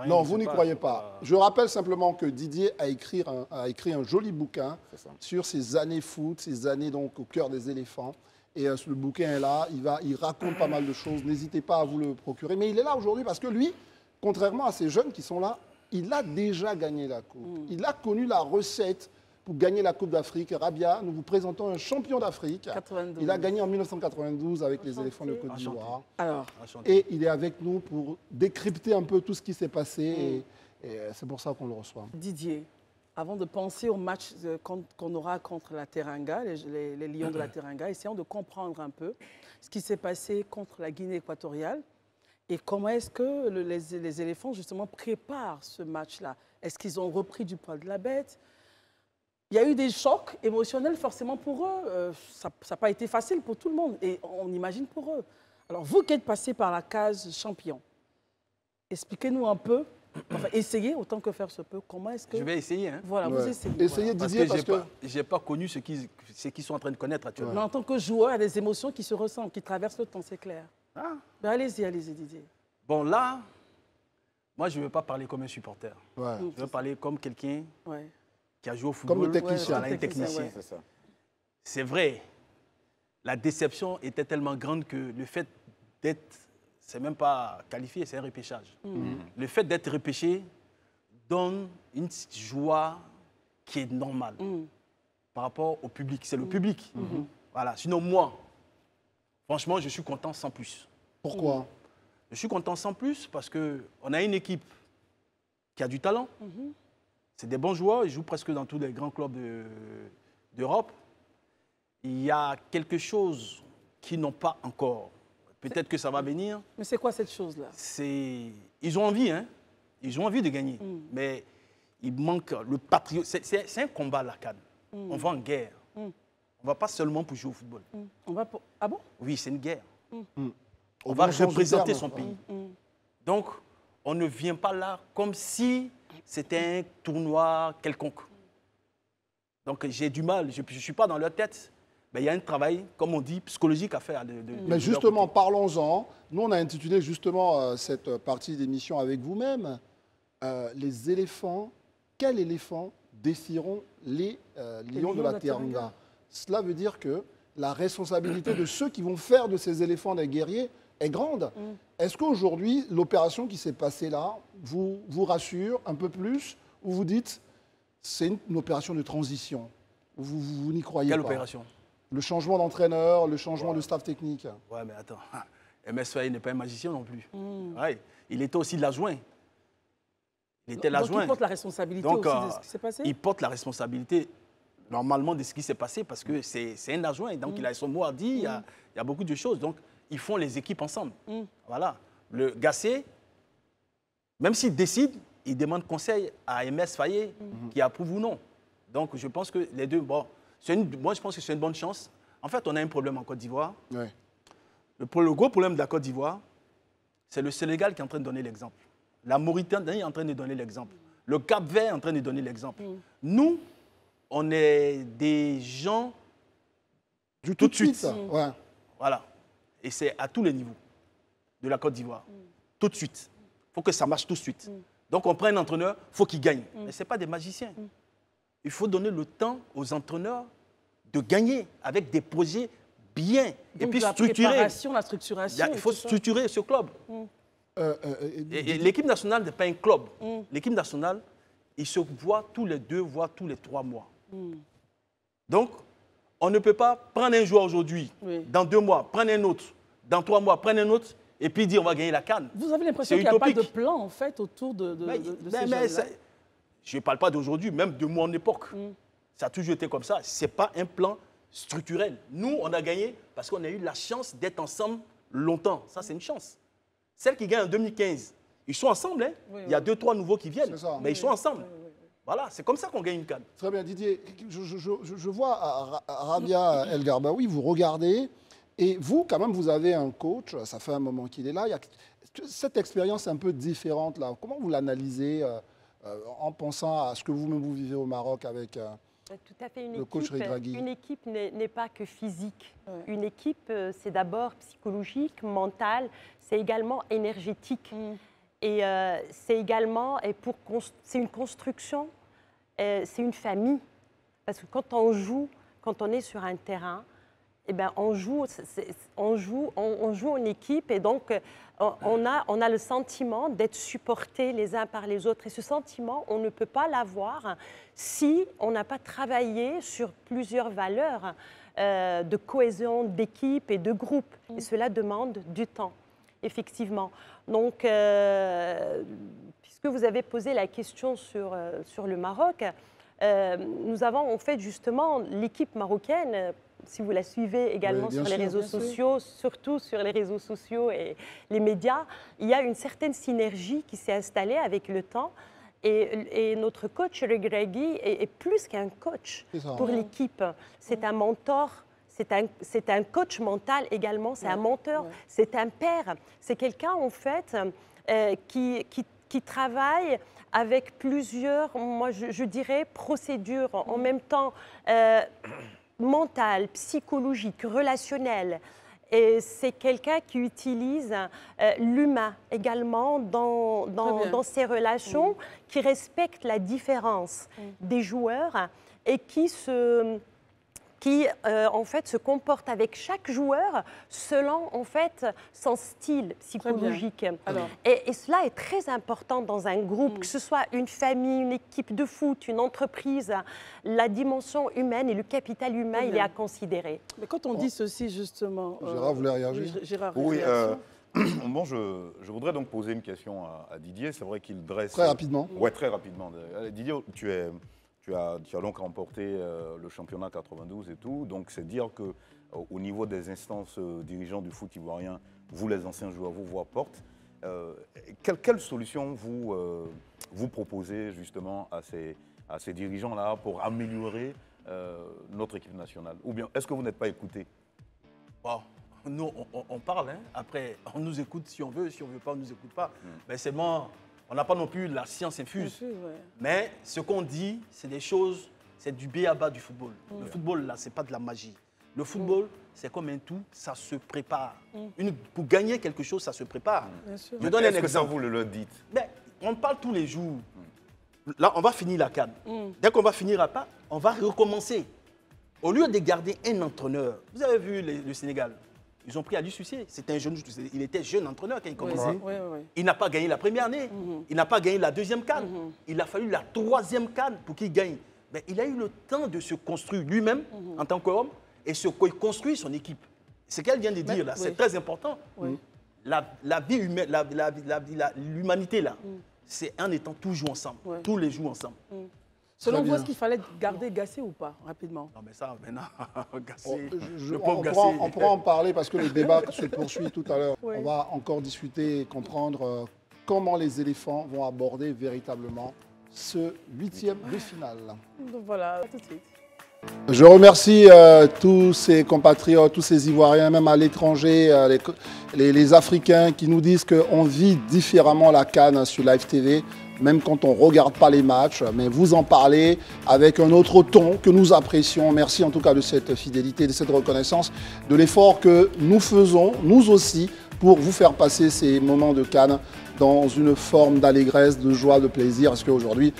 Non, vous n'y croyez pas. Je rappelle simplement que Didier a écrit un joli bouquin sur ses années foot, ses années donc au cœur des éléphants. Et le bouquin est là, il raconte pas mal de choses. N'hésitez pas à vous le procurer. Mais il est là aujourd'hui parce que lui, contrairement à ces jeunes qui sont là, il a déjà gagné la coupe. Il a connu la recette pour gagner la Coupe d'Afrique. Rabia, nous vous présentons un champion d'Afrique. Il a gagné en 1992 avec les éléphants de Côte d'Ivoire. Et il est avec nous pour décrypter un peu tout ce qui s'est passé. Et c'est pour ça qu'on le reçoit. Didier, avant de penser au match qu'on aura contre la Teranga, les Lions de la Teranga, essayons de comprendre un peu ce qui s'est passé contre la Guinée équatoriale et comment est-ce que les éléphants, justement, préparent ce match-là. Est-ce qu'ils ont repris du poil de la bête? Il y a eu des chocs émotionnels forcément pour eux. Ça n'a pas été facile pour tout le monde et on imagine pour eux. Alors vous qui êtes passé par la case champion, expliquez-nous un peu, enfin essayez autant que faire se peut, comment est-ce que... Je vais essayer. Hein. Voilà, vous essayez. Essayez Didier parce que je n'ai pas connu ce qu'ils sont en train de connaître actuellement. Mais en tant que joueur, il y a des émotions qui se ressentent, qui traversent le temps, c'est clair. Ben allez-y Didier. Bon là, moi je ne veux pas parler comme un supporter. Je veux parler comme quelqu'un... qui a joué au football, comme le technicien. Un technicien. C'est vrai, la déception était tellement grande que le fait d'être, c'est même pas qualifié, c'est un repêchage. Le fait d'être repêché donne une joie qui est normale par rapport au public. C'est le public. Voilà. Sinon, moi, franchement, je suis content sans plus. Pourquoi? Je suis content sans plus parce qu'on a une équipe qui a du talent. C'est des bons joueurs. Ils jouent presque dans tous les grands clubs d'Europe. Il y a quelque chose qu'ils n'ont pas encore. Peut-être que ça va venir. Mais c'est quoi cette chose-là? Ils ont envie, hein. Ils ont envie de gagner. Mais il manque le patriote. C'est un combat, la CAN. On va en guerre. On ne va pas seulement pour jouer au football. On va pour... Ah bon? Oui, c'est une guerre. On va représenter son pays. Donc, on ne vient pas là comme si c'était un tournoi quelconque. Donc, j'ai du mal. Je ne suis pas dans leur tête. Mais il y a un travail, comme on dit, psychologique à faire. Mais justement, parlons-en. Nous, on a intitulé justement cette partie d'émission avec vous-même. Les éléphants, quels éléphants défieront les lions de la Teranga? Cela veut dire que la responsabilité de ceux qui vont faire de ces éléphants des guerriers est grande. Est-ce qu'aujourd'hui, l'opération qui s'est passée là vous rassure un peu plus ou vous dites c'est une opération de transition? Vous n'y croyez pas? Quelle opération? Le changement d'entraîneur, le changement de staff technique. Ouais, mais attends. MS Faye n'est pas un magicien non plus. Ouais, il était aussi l'adjoint. Il était l'adjoint. Donc il porte la responsabilité aussi de ce qui s'est passé? Il porte la responsabilité normalement de ce qui s'est passé parce que c'est un adjoint. Donc il a son mot à dire, il y a beaucoup de choses. Donc ils font les équipes ensemble. Voilà. Le Gassé, même s'il décide, il demande conseil à MS Faye qui approuve ou non. Donc je pense que les deux, bon, moi je pense que c'est une bonne chance. En fait, on a un problème en Côte d'Ivoire. Ouais. Le gros problème de la Côte d'Ivoire, c'est le Sénégal qui est en train de donner l'exemple. La Mauritanie est en train de donner l'exemple. Le Cap-Vert est en train de donner l'exemple. Nous, on est des gens du tout de suite. Ouais. Voilà. Et c'est à tous les niveaux de la Côte d'Ivoire. Tout de suite. Il faut que ça marche tout de suite. Donc on prend un entraîneur, il faut qu'il gagne. Mais ce n'est pas des magiciens. Il faut donner le temps aux entraîneurs de gagner avec des projets bien. Donc et puis la préparation, la structuration. Il faut structurer ce club. Et l'équipe nationale n'est pas un club. L'équipe nationale, ils se voient tous les 2, voire tous les 3 mois. Donc, on ne peut pas prendre un joueur aujourd'hui, dans 2 mois, prendre un autre, dans 3 mois, prendre un autre, et puis dire on va gagner la CAN. Vous avez l'impression qu'il n'y a pas de plan, en fait, autour de ces jeunes-là? Je ne parle pas d'aujourd'hui, même de mon époque. Ça a toujours été comme ça. Ce n'est pas un plan structurel. Nous, on a gagné parce qu'on a eu la chance d'être ensemble longtemps. Ça, c'est une chance. Celles qui gagnent en 2015, ils sont ensemble. Hein? Il y a 2, 3 nouveaux qui viennent, mais ils sont ensemble. Voilà, c'est comme ça qu'on gagne une CAN. Très bien, Didier. Je vois Rabia El Garbaoui, vous regardez, et vous, quand même, vous avez un coach, ça fait un moment qu'il est là. Il y a cette expérience un peu différente, là. Comment vous l'analysez en pensant à ce que vous-même vous vivez au Maroc avec tout à fait. le coach Regragui? Une équipe n'est pas que physique. Une équipe, c'est d'abord psychologique, mental, c'est également énergétique. Et c'est également, c'est une construction, c'est une famille. Parce que quand on joue, quand on est sur un terrain, eh ben, on joue en équipe et donc on a le sentiment d'être supportés les uns par les autres. Et ce sentiment, on ne peut pas l'avoir si on n'a pas travaillé sur plusieurs valeurs de cohésion d'équipe et de groupe. Et cela demande du temps, effectivement. Donc, puisque vous avez posé la question sur le Maroc, nous avons en fait justement l'équipe marocaine. Si vous la suivez également sur les réseaux sociaux, surtout sur les réseaux sociaux et les médias, il y a une certaine synergie qui s'est installée avec le temps. Et notre coach Regragui est plus qu'un coach pour l'équipe. C'est un mentor, c'est un coach mental également, c'est un mentor, c'est un père. C'est quelqu'un en fait qui travaille avec plusieurs, moi je dirais, procédures en même temps. Mental, psychologique, relationnel. Et c'est quelqu'un qui utilise l'humain également dans ses relations, qui respecte la différence des joueurs et qui se qui en fait se comporte avec chaque joueur selon en fait son style psychologique. Et cela est très important dans un groupe, que ce soit une famille, une équipe de foot, une entreprise. La dimension humaine et le capital humain, il est à considérer. Mais quand on dit ceci justement... Gérard voulait réagir. Gérard, oui, bon, je voudrais donc poser une question à Didier. C'est vrai qu'il dresse... Très rapidement. Oui, très rapidement. Didier, tu as donc remporté le championnat 92 et tout. Donc, c'est dire qu'au niveau des instances dirigeantes du foot ivoirien, vous, les anciens joueurs, vous voix porte. Quelle solution vous proposez justement à ces dirigeants-là pour améliorer notre équipe nationale? Ou bien, est-ce que vous n'êtes pas écoutés? Wow. Nous, on parle, hein. Après, on nous écoute si on veut pas, on ne nous écoute pas. Mais c'est bon, on n'a pas non plus la science infuse. Mais ce qu'on dit, c'est des choses, c'est du b.a.-ba du football. Le football, là, ce n'est pas de la magie. Le football, c'est comme un tout, ça se prépare. Pour gagner quelque chose, ça se prépare. Je donne un exemple. Est-ce que ça vous le dites? Mais on parle tous les jours. Là, on va finir la CAN. Dès qu'on va finir la CAN, on va recommencer. Au lieu de garder un entraîneur, vous avez vu le Sénégal, ils ont pris Ali Cissé. C'était un jeune, il était jeune entraîneur quand il commençait. Il n'a pas gagné la première année. Il n'a pas gagné la deuxième CAN. Il a fallu la troisième CAN pour qu'il gagne. Mais il a eu le temps de se construire lui-même en tant qu'homme et se construire son équipe. Ce qu'elle vient de dire là, c'est très important. La vie humaine, l'humanité là, c'est en étant toujours ensemble, tous les jours ensemble. Selon vous, est-ce qu'il fallait garder Gassé ou pas, rapidement? Non, mais ça, maintenant, Gassé, on pourra en parler parce que le débat se poursuit tout à l'heure. On va encore discuter et comprendre comment les éléphants vont aborder véritablement ce 8e de finale. Donc voilà, tout de suite. Je remercie tous ces compatriotes, tous ces Ivoiriens, même à l'étranger, les Africains qui nous disent qu'on vit différemment la CAN sur Live TV. Même quand on ne regarde pas les matchs, mais vous en parlez avec un autre ton que nous apprécions. Merci en tout cas de cette fidélité, de cette reconnaissance, de l'effort que nous faisons, nous aussi, pour vous faire passer ces moments de CAN dans une forme d'allégresse, de joie, de plaisir. Parce qu'aujourd'hui,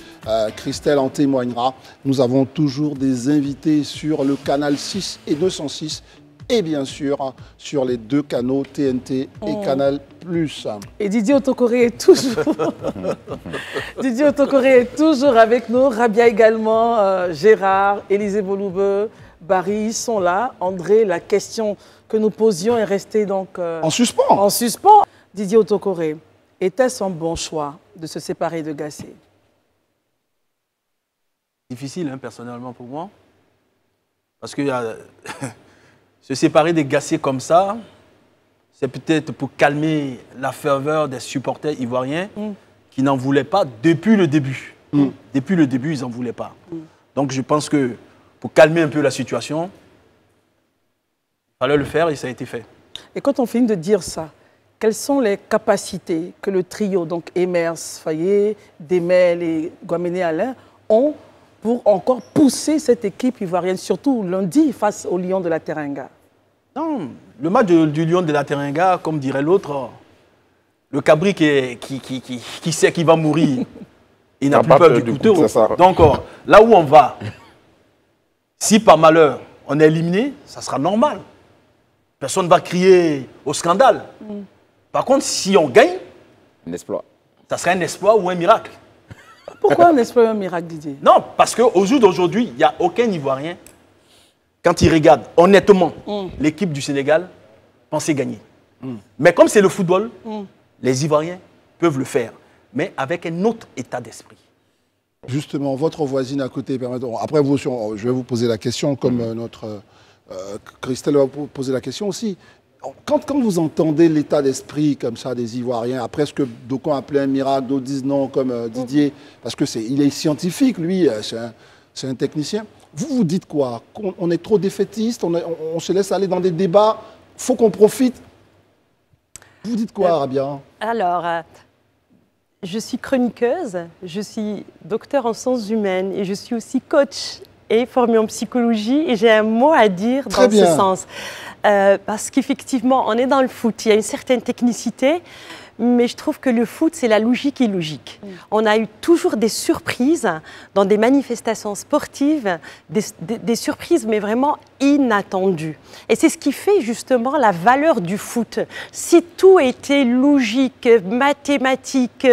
Christelle en témoignera, nous avons toujours des invités sur le canal 6 et 206 et bien sûr sur les 2 canaux TNT et Canal+. Et Didier Otokoré est toujours... Didier Otokoré est toujours avec nous, Rabia également, Gérard, Élisée Boloube, Barry, ils sont là. André, la question que nous posions est restée donc... en suspens. En suspens. Didier Otokoré, était-ce un bon choix de se séparer de Gassé? Difficile, hein, personnellement, pour moi. Parce que se séparer des Gassé comme ça, c'est peut-être pour calmer la ferveur des supporters ivoiriens qui n'en voulaient pas depuis le début. Depuis le début, ils n'en voulaient pas. Donc je pense que pour calmer un peu la situation, il fallait le faire et ça a été fait. Et quand on finit de dire ça, quelles sont les capacités que le trio, donc Emers, Fayet, Demel et Guaméné Alain, ont pour encore pousser cette équipe ivoirienne, surtout lundi face au Lion de la Teranga? Non, le match du Lion de la Teranga, comme dirait l'autre, le cabri qui sait qu'il va mourir, il n'a plus peur du couteau. Donc là où on va, si par malheur on est éliminé, ça sera normal. Personne ne va crier au scandale. Par contre, si on gagne, un exploit. Ça serait un exploit ou un miracle. Pourquoi un exploit ou un miracle, Didier? Non, parce qu'au jour d'aujourd'hui, il n'y a aucun Ivoirien, quand il regarde honnêtement l'équipe du Sénégal, pensait gagner. Mais comme c'est le football, les Ivoiriens peuvent le faire, mais avec un autre état d'esprit. Justement, votre voisine à côté, après vous, je vais vous poser la question, comme notre Christelle va vous poser la question aussi. Quand vous entendez l'état d'esprit comme ça des Ivoiriens, après ce que d'aucuns appelaient un miracle, d'autres disent non, comme Didier, parce qu'il est scientifique, lui, c'est un technicien. Vous vous dites quoi? On est trop défaitiste, on se laisse aller dans des débats, il faut qu'on profite. Vous dites quoi, Rabia? Alors, je suis chroniqueuse, je suis docteur en sciences humaines et je suis aussi coach et formée en psychologie et j'ai un mot à dire dans ce sens. Parce qu'effectivement, on est dans le foot, il y a une certaine technicité, mais je trouve que le foot, c'est la logique illogique. On a eu toujours des surprises dans des manifestations sportives, des surprises, mais vraiment inattendues. Et c'est ce qui fait justement la valeur du foot. Si tout était logique, mathématique,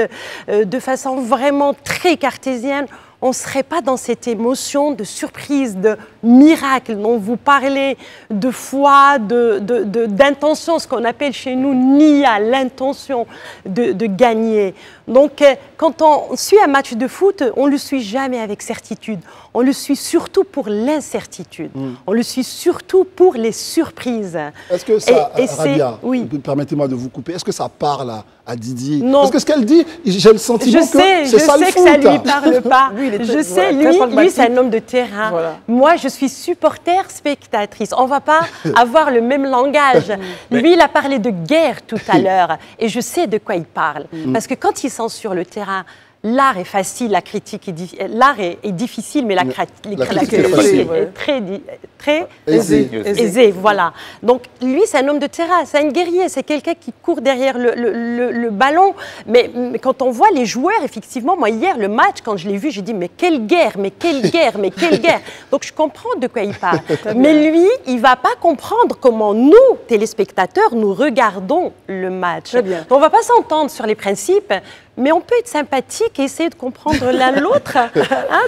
de façon vraiment très cartésienne, on ne serait pas dans cette émotion de surprise, de miracle dont vous parlez, de foi, d'intention, ce qu'on appelle chez nous nia, l'intention de gagner. Donc, quand on suit un match de foot, on ne le suit jamais avec certitude. On le suit surtout pour l'incertitude. On le suit surtout pour les surprises. Est-ce que ça, Rabia, permettez-moi de vous couper, est-ce que ça parle à Didier? Non. Parce que ce qu'elle dit, j'ai le sentiment que c'est ça le foot. Je sais que ça ne lui parle pas. Je sais, lui c'est un homme de terrain. Voilà. Moi, je suis supporter, spectatrice. On ne va pas avoir le même langage. Lui, il a parlé de guerre tout à l'heure. Et je sais de quoi il parle. Parce que quand ils sont sur le terrain, l'art est facile, la critique est l'art est difficile, mais la critique est très aisée. Voilà. Donc lui, c'est un homme de terrain, c'est un guerrier, c'est quelqu'un qui court derrière le ballon. Mais quand on voit les joueurs, effectivement, moi hier, le match, quand je l'ai vu, j'ai dit mais quelle guerre, mais quelle guerre, mais quelle guerre. Donc je comprends de quoi il parle. Mais lui, il va pas comprendre comment nous, téléspectateurs, nous regardons le match. Donc, on ne va pas s'entendre sur les principes. Mais on peut être sympathique et essayer de comprendre l'un l'autre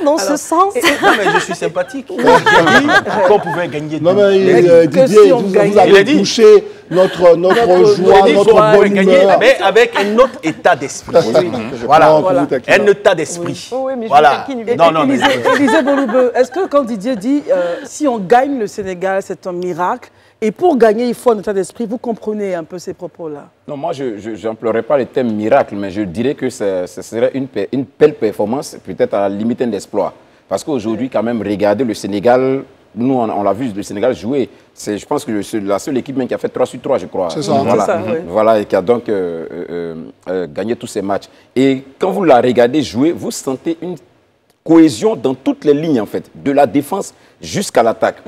dans ce sens. Non, mais je suis sympathique. Qu'on pouvait gagner. Non, mais Didier, vous avez touché notre joie, notre bonne humeur. Mais avec un autre état d'esprit. Voilà, un état d'esprit. Voilà. Non, Élisée Boloubeu, est-ce que quand Didier dit si on gagne le Sénégal, c'est un miracle, et pour gagner, il faut un état d'esprit, vous comprenez un peu ces propos-là? Non, moi, je n'emploierais pas le thème miracle, mais je dirais que ce serait une belle performance, peut-être à la limite d'un exploit. Parce qu'aujourd'hui, quand même, regardez le Sénégal, nous, on l'a vu le Sénégal jouer. Je pense que c'est la seule équipe même qui a fait 3-sur-3, je crois. C'est ça. Voilà. Ça, oui. Voilà, et qui a donc gagné tous ces matchs. Et quand vous la regardez jouer, vous sentez une cohésion dans toutes les lignes, en fait, de la défense jusqu'à l'attaque.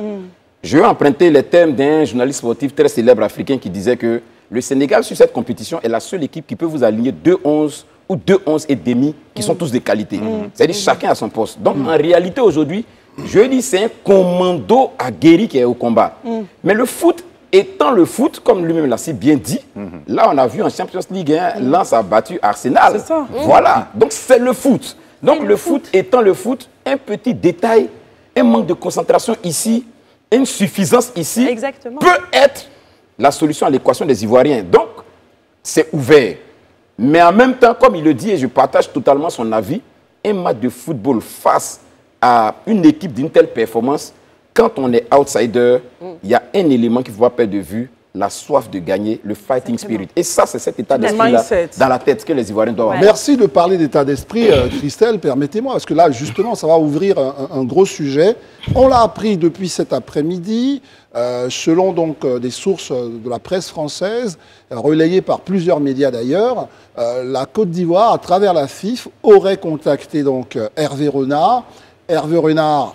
Je vais emprunter les termes d'un journaliste sportif très célèbre africain qui disait que le Sénégal, sur cette compétition, est la seule équipe qui peut vous aligner 2-11 ou 2-11 et demi, qui sont tous de qualité. C'est-à-dire chacun à son poste. Donc, en réalité, aujourd'hui, je dis c'est un commando aguerri qui est au combat. Mais le foot, étant le foot, comme lui-même l'a si bien dit, là, on a vu en Champions League, Lens a battu Arsenal. C'est ça. Voilà. Donc, c'est le foot. Donc, le foot étant le foot, un petit détail, un manque de concentration ici, une suffisance ici peut être la solution à l'équation des Ivoiriens. Donc, c'est ouvert. Mais en même temps, comme il le dit, et je partage totalement son avis, un match de football face à une équipe d'une telle performance, quand on est outsider, il y a un élément qu'il ne faut pas perdre de vue, la soif de gagner, le fighting spirit. Et ça, c'est cet état d'esprit-là dans la tête que les Ivoiriens doivent avoir. Merci de parler d'état d'esprit, Christelle, permettez-moi, parce que là, justement, ça va ouvrir un gros sujet. On l'a appris depuis cet après-midi, selon donc des sources de la presse française, relayées par plusieurs médias d'ailleurs, la Côte d'Ivoire, à travers la FIF, aurait contacté donc Hervé Renard. Hervé Renard,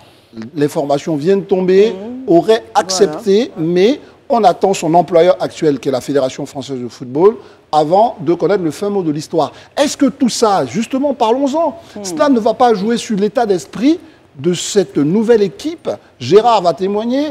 l'information vient de tomber, aurait accepté, mais on attend son employeur actuel, qui est la Fédération française de football, avant de connaître le fin mot de l'histoire. Est-ce que tout ça, justement, parlons-en, cela ne va pas jouer sur l'état d'esprit de cette nouvelle équipe? Gérard va témoigner,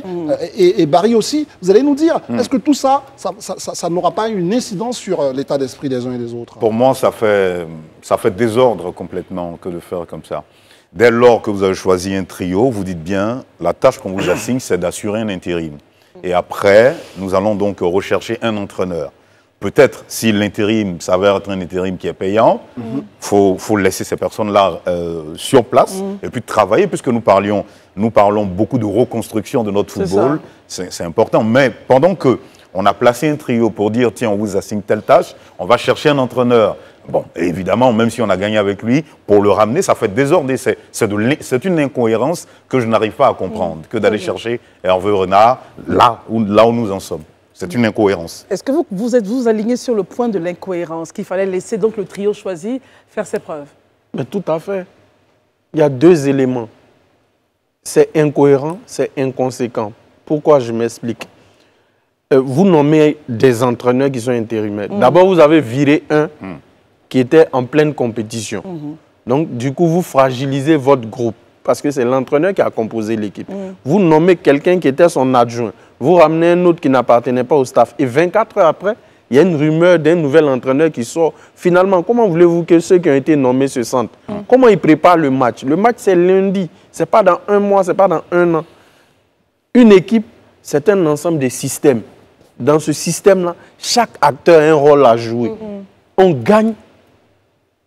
et Barry aussi. Vous allez nous dire, est-ce que tout ça, ça n'aura pas une incidence sur l'état d'esprit des uns et des autres? Pour moi, ça fait désordre complètement que de faire comme ça. Dès lors que vous avez choisi un trio, vous dites bien, la tâche qu'on vous assigne, c'est d'assurer un intérim. Et après, nous allons donc rechercher un entraîneur. Peut-être, si l'intérim s'avère être un intérim qui est payant, faut laisser ces personnes-là sur place et puis travailler, puisque nous parlons beaucoup de reconstruction de notre football. C'est important. Mais pendant qu'on a placé un trio pour dire, tiens, on vous assigne telle tâche, on va chercher un entraîneur. Bon, évidemment, même si on a gagné avec lui, pour le ramener, ça fait désordre. C'est une incohérence que je n'arrive pas à comprendre, que d'aller chercher Hervé Renard là où nous en sommes. C'est une incohérence. Est-ce que vous êtes aligné sur le point de l'incohérence, qu'il fallait laisser donc le trio choisi faire ses preuves? Mais tout à fait. Il y a deux éléments. C'est incohérent, c'est inconséquent. Pourquoi? Je m'explique. vous nommez des entraîneurs qui sont intérimaires. D'abord, vous avez viré un qui était en pleine compétition. Donc, du coup, vous fragilisez votre groupe parce que c'est l'entraîneur qui a composé l'équipe. Vous nommez quelqu'un qui était son adjoint. Vous ramenez un autre qui n'appartenait pas au staff. Et 24 heures après, il y a une rumeur d'un nouvel entraîneur qui sort. Finalement, comment voulez-vous que ceux qui ont été nommés se sentent? Comment ils préparent le match? Le match, c'est lundi. Ce n'est pas dans un mois, ce n'est pas dans un an. Une équipe, c'est un ensemble de systèmes. Dans ce système-là, chaque acteur a un rôle à jouer. On gagne,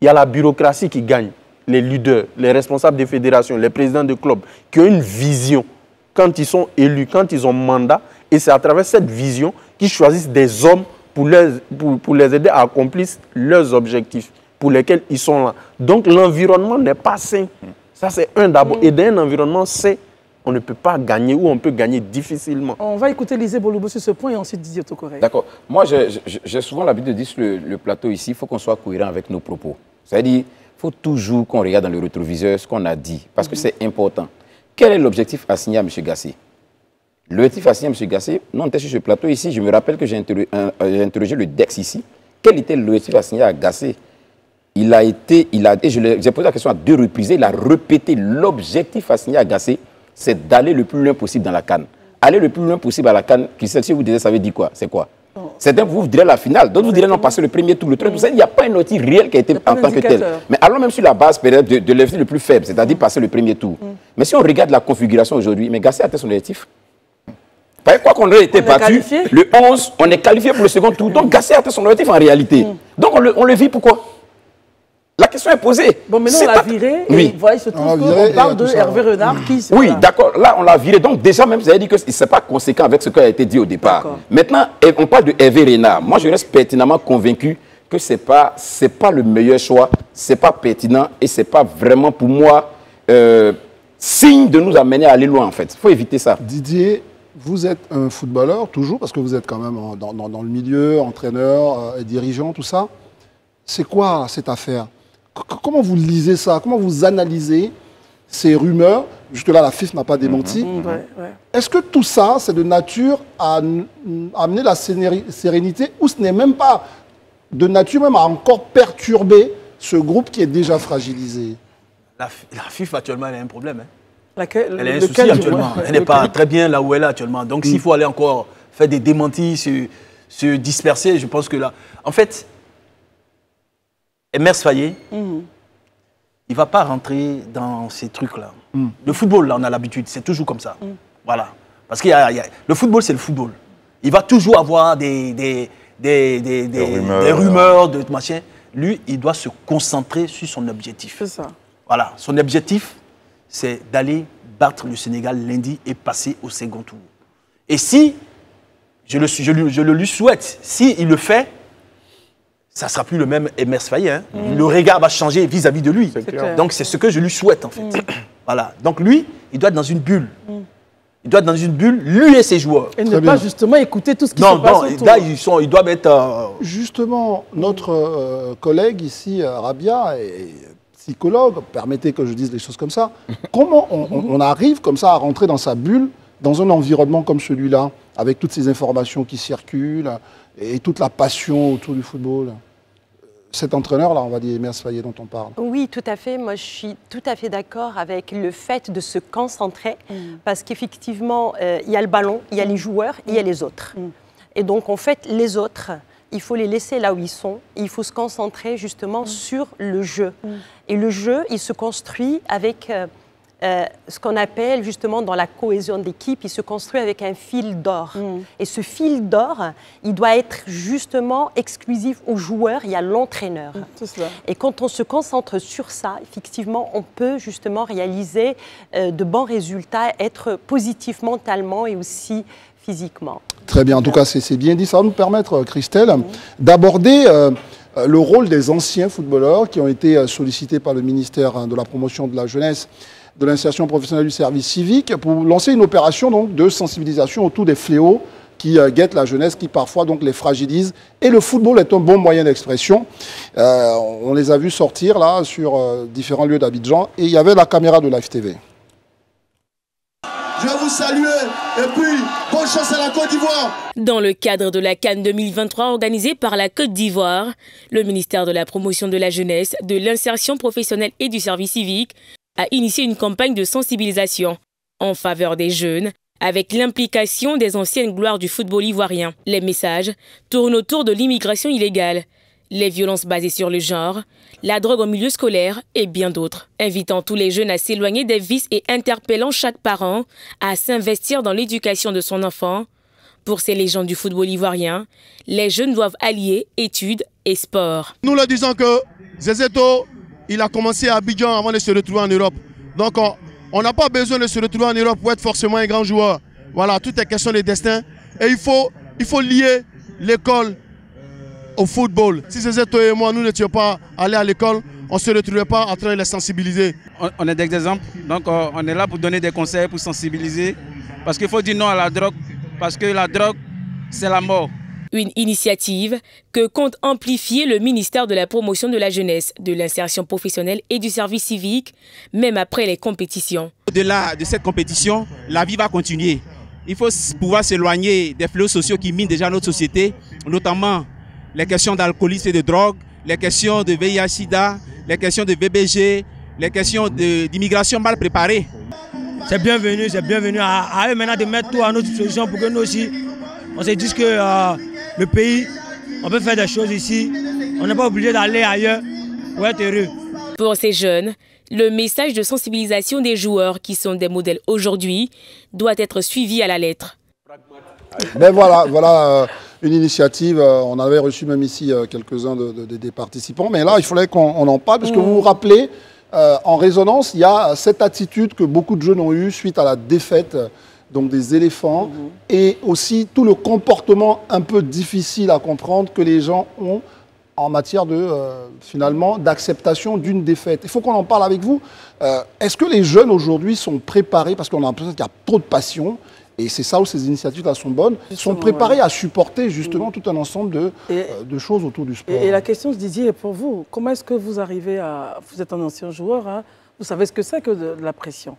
il y a la bureaucratie qui gagne. Les leaders, les responsables des fédérations, les présidents de clubs, qui ont une vision quand ils sont élus, quand ils ont mandat. Et c'est à travers cette vision qu'ils choisissent des hommes pour les aider à accomplir leurs objectifs pour lesquels ils sont là. Donc l'environnement n'est pas sain. Ça, c'est un d'abord. Et dans un environnement sain, on ne peut pas gagner ou on peut gagner difficilement. On va écouter Lysée Bolobo sur ce point et ensuite Didier Tokoré. D'accord. Moi, j'ai souvent l'habitude de dire sur le plateau ici, il faut qu'on soit cohérent avec nos propos. C'est-à-dire, il faut toujours qu'on regarde dans le rétroviseur ce qu'on a dit, parce que c'est important. Quel est l'objectif assigné à M. Gassé? L'objectif assigné à M. Gassé, nous on était sur ce plateau ici, je me rappelle que j'ai interrogé le DEX ici. Quel était l'objectif assigné à Gassé? J'ai posé la question à 2 reprises, il a répété l'objectif assigné à Gassé, c'est d'aller le plus loin possible dans la CAN. Aller le plus loin possible à la CAN, si vous disiez, ça veut dire quoi? C'est quoi? Certains vous direz la finale, d'autres vous direz non, passer le premier tour, le troisième tour. Il n'y a pas un outil réel qui a été en tant que tel. Mais allons même sur la base de l'effet le plus faible, c'est-à-dire passer le premier tour. Mais si on regarde la configuration aujourd'hui, mais Gassé a atteint son objectif. Quoi qu'on ait été battu, le 11, on est qualifié pour le second tour. Donc Gassé a atteint son objectif en réalité. Donc on le vit pourquoi? La question est posée. Bon, maintenant on l'a viré, et voilà, il se trouve qu'on parle de Hervé Renard qui... Oui, d'accord, là on l'a viré. Donc déjà même, vous avez dit que ce n'est pas conséquent avec ce qui a été dit au départ. Maintenant, on parle de Hervé Renard. Moi, je reste pertinemment convaincu que ce n'est pas le meilleur choix, ce n'est pas pertinent et ce n'est pas vraiment pour moi signe de nous amener à aller loin en fait. Il faut éviter ça. Didier, vous êtes un footballeur toujours, parce que vous êtes quand même dans le milieu, entraîneur, dirigeant, tout ça. C'est quoi cette affaire? Comment vous lisez ça? Comment vous analysez ces rumeurs? Jusque-là, la FIFA n'a pas démenti. Est-ce que tout ça, c'est de nature à amener la sérénité ou ce n'est même pas de nature même à encore perturber ce groupe qui est déjà fragilisé? La FIFA, actuellement, elle a un problème. Elle a un souci actuellement. Elle n'est pas très bien là où elle est actuellement. Donc, s'il faut aller encore faire des démentis, se disperser, je pense que là... En fait... Emers Faye, il ne va pas rentrer dans ces trucs-là. Le football, là, on a l'habitude, c'est toujours comme ça. Voilà. Parce que le football, c'est le football. Il va toujours avoir des rumeurs, de machin. Lui, il doit se concentrer sur son objectif. C'est ça. Voilà. Son objectif, c'est d'aller battre le Sénégal lundi et passer au second tour. Et si, je le lui souhaite, s'il le fait, ça ne sera plus le même Emers Faye. Hein. Le regard va changer vis-à-vis de lui. Donc, c'est ce que je lui souhaite, en fait. Voilà. Donc, lui, il doit être dans une bulle. Il doit être dans une bulle, lui et ses joueurs. Et ne pas justement écouter tout ce qui se passe autour. Là, ils doivent être... Justement, notre collègue ici, Rabia, est psychologue, permettez que je dise des choses comme ça. Comment on arrive comme ça à rentrer dans sa bulle, dans un environnement comme celui-là, avec toutes ces informations qui circulent et toute la passion autour du football? Cet entraîneur-là, on va dire Emers Faye dont on parle. Oui, tout à fait. Moi, je suis tout à fait d'accord avec le fait de se concentrer parce qu'effectivement, il y a le ballon, il y a les joueurs, il y a les autres. Et donc, en fait, les autres, il faut les laisser là où ils sont. Il faut se concentrer justement sur le jeu. Et le jeu, il se construit avec... ce qu'on appelle justement dans la cohésion d'équipe, il se construit avec un fil d'or. Et ce fil d'or, il doit être justement exclusif aux joueurs et à l'entraîneur. Et quand on se concentre sur ça, effectivement, on peut justement réaliser de bons résultats, être positif mentalement et aussi physiquement. Très bien, en tout cas, c'est bien dit. Ça va nous permettre, Christelle, d'aborder le rôle des anciens footballeurs qui ont été sollicités par le ministère de la Promotion de la Jeunesse, de l'insertion professionnelle du service civique pour lancer une opération donc, de sensibilisation autour des fléaux qui guettent la jeunesse, qui parfois donc, les fragilisent. Et le football est un bon moyen d'expression. On les a vus sortir là sur différents lieux d'Abidjan et il y avait la caméra de Live TV. Je vais vous saluer Et puis, bonne chance à la Côte d'Ivoire. Dans le cadre de la CAN 2023 organisée par la Côte d'Ivoire, le ministère de la Promotion de la Jeunesse, de l'Insertion professionnelle et du service civique a initié une campagne de sensibilisation en faveur des jeunes avec l'implication des anciennes gloires du football ivoirien. Les messages tournent autour de l'immigration illégale, les violences basées sur le genre, la drogue en milieu scolaire et bien d'autres, invitant tous les jeunes à s'éloigner des vices et interpellant chaque parent à s'investir dans l'éducation de son enfant. Pour ces légendes du football ivoirien, les jeunes doivent allier études et sport. Nous leur disons que Zézéto, il a commencé à Abidjan avant de se retrouver en Europe. Donc on n'a pas besoin de se retrouver en Europe pour être forcément un grand joueur. Voilà, tout est question de destin. Et il faut lier l'école au football. Si Zézéto et moi, nous n'étions pas allés à l'école, on ne se retrouverait pas en train de les sensibiliser. On est des exemples, donc on est là pour donner des conseils, pour sensibiliser. Parce qu'il faut dire non à la drogue, parce que la drogue, c'est la mort. Une initiative que compte amplifier le ministère de la Promotion de la Jeunesse, de l'Insertion professionnelle et du service civique, même après les compétitions. Au-delà de cette compétition, la vie va continuer. Il faut pouvoir s'éloigner des fléaux sociaux qui minent déjà notre société, notamment les questions d'alcoolisme et de drogue, les questions de VIH-Sida, les questions de VBG, les questions d'immigration mal préparée. C'est bienvenu à eux maintenant de mettre tout à notre disposition pour que nous aussi, on se dise que le pays, on peut faire des choses ici, on n'est pas obligé d'aller ailleurs pour être heureux. Pour ces jeunes, le message de sensibilisation des joueurs qui sont des modèles aujourd'hui doit être suivi à la lettre. Mais voilà une initiative. On avait reçu même ici quelques-uns des participants. Mais là, il fallait qu'on en parle, parce que vous vous rappelez, en résonance, il y a cette attitude que beaucoup de jeunes ont eue suite à la défaite donc des éléphants, et aussi tout le comportement un peu difficile à comprendre que les gens ont en matière finalement d'acceptation d'une défaite. Il faut qu'on en parle avec vous. Est-ce que les jeunes aujourd'hui sont préparés, parce qu'on a l'impression qu'il y a trop de passion, et c'est ça où ces initiatives-là sont bonnes, sont préparés à supporter justement tout un ensemble de choses autour du sport. Et la question, Didier, est pour vous. Comment est-ce que vous arrivez à... Vous êtes un ancien joueur, hein, vous savez ce que c'est que de la pression.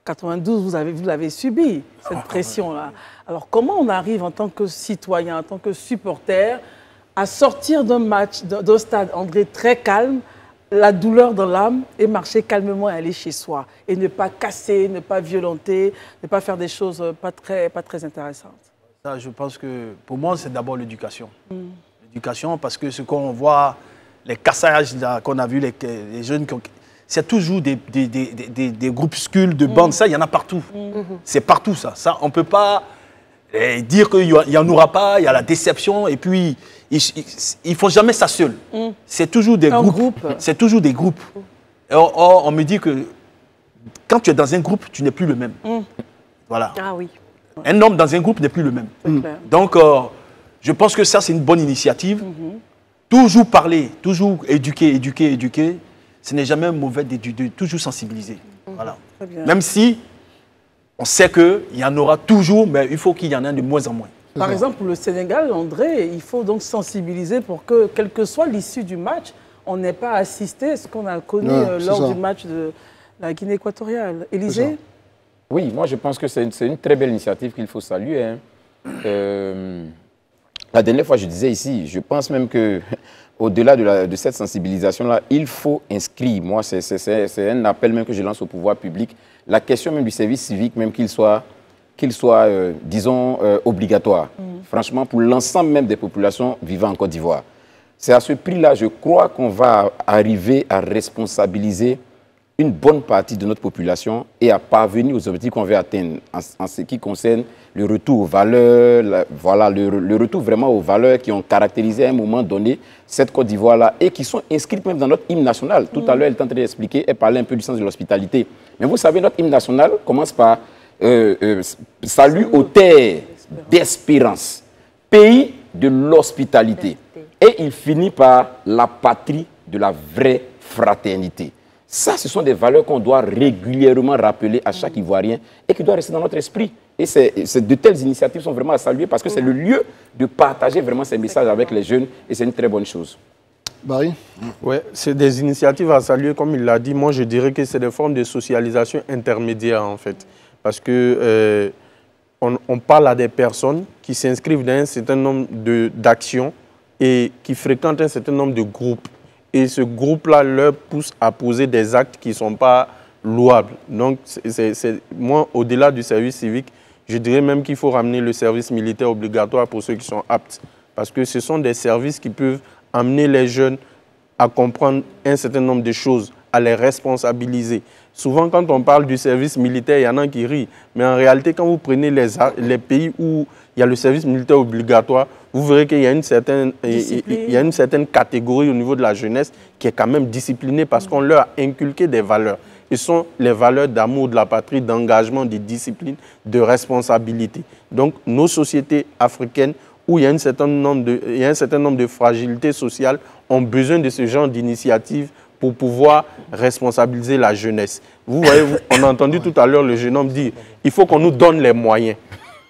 92, vous l'avez subi, cette pression-là. Alors comment on arrive en tant que citoyen, en tant que supporter, à sortir d'un match, d'un stade, André, très calme, la douleur dans l'âme, et marcher calmement et aller chez soi, et ne pas casser, ne pas violenter, ne pas faire des choses pas très intéressantes? Ça, je pense que pour moi, c'est d'abord l'éducation. L'éducation, parce que ce qu'on voit, les cassages qu'on a vus, les jeunes qui ont... C'est toujours des groupuscules de bandes, ça, il y en a partout. C'est partout, ça. Ça, on ne peut pas dire qu'il n'y en aura pas, il y a la déception, et puis ils ne font jamais ça seul. C'est toujours des groupes. C'est toujours des groupes. Or, on me dit que quand tu es dans un groupe, tu n'es plus le même. Voilà. Ah oui. Un homme dans un groupe n'est plus le même. Donc, je pense que ça, c'est une bonne initiative. Toujours parler, toujours éduquer. Ce n'est jamais mauvais de toujours sensibiliser. Voilà. Même si on sait qu'il y en aura toujours, mais il faut qu'il y en ait de moins en moins. Par exemple, pour le Sénégal, André, il faut donc sensibiliser pour que, quelle que soit l'issue du match, on n'ait pas assisté à ce qu'on a connu lors du match de la Guinée équatoriale. Élisée? Oui, moi je pense que c'est une très belle initiative qu'il faut saluer. Hein. La dernière fois, je disais ici, je pense même que au-delà de cette sensibilisation-là, il faut inscrire, moi c'est un appel même que je lance au pouvoir public, la question même du service civique, même qu'il soit disons, obligatoire, franchement, pour l'ensemble même des populations vivant en Côte d'Ivoire. C'est à ce prix-là, je crois qu'on va arriver à responsabiliser une bonne partie de notre population et à parvenir aux objectifs qu'on veut atteindre en ce qui concerne le retour aux valeurs, voilà, le retour vraiment aux valeurs qui ont caractérisé à un moment donné cette Côte d'Ivoire-là et qui sont inscrites même dans notre hymne national. Tout à l'heure, elle est en train d'expliquer, elle parlait un peu du sens de l'hospitalité. Mais vous savez, notre hymne national commence par salut aux terres d'espérance, pays de l'hospitalité. Et il finit par la patrie de la vraie fraternité. Ça, ce sont des valeurs qu'on doit régulièrement rappeler à chaque Ivoirien et qui doivent rester dans notre esprit. Et de telles initiatives sont vraiment à saluer parce que c'est le lieu de partager vraiment ces messages avec les jeunes et c'est une très bonne chose. Barry? Oui, c'est des initiatives à saluer, comme il l'a dit. Moi, je dirais que c'est des formes de socialisation intermédiaire, en fait. Parce que on parle à des personnes qui s'inscrivent dans un certain nombre d'actions et qui fréquentent un certain nombre de groupes. Et ce groupe-là leur pousse à poser des actes qui ne sont pas louables. Donc, moi, au-delà du service civique, je dirais même qu'il faut ramener le service militaire obligatoire pour ceux qui sont aptes. Parce que ce sont des services qui peuvent amener les jeunes à comprendre un certain nombre de choses, à les responsabiliser. Souvent, quand on parle du service militaire, il y en a qui rient. Mais en réalité, quand vous prenez les pays où il y a le service militaire obligatoire, vous verrez qu'il y a une certaine catégorie au niveau de la jeunesse qui est quand même disciplinée parce qu'on leur a inculqué des valeurs. Ce sont les valeurs d'amour de la patrie, d'engagement, de discipline, de responsabilité. Donc, nos sociétés africaines, où il y a un certain nombre de fragilités sociales, ont besoin de ce genre d'initiative pour pouvoir responsabiliser la jeunesse. Vous voyez, on a entendu tout à l'heure le jeune homme dire il faut qu'on nous donne les moyens.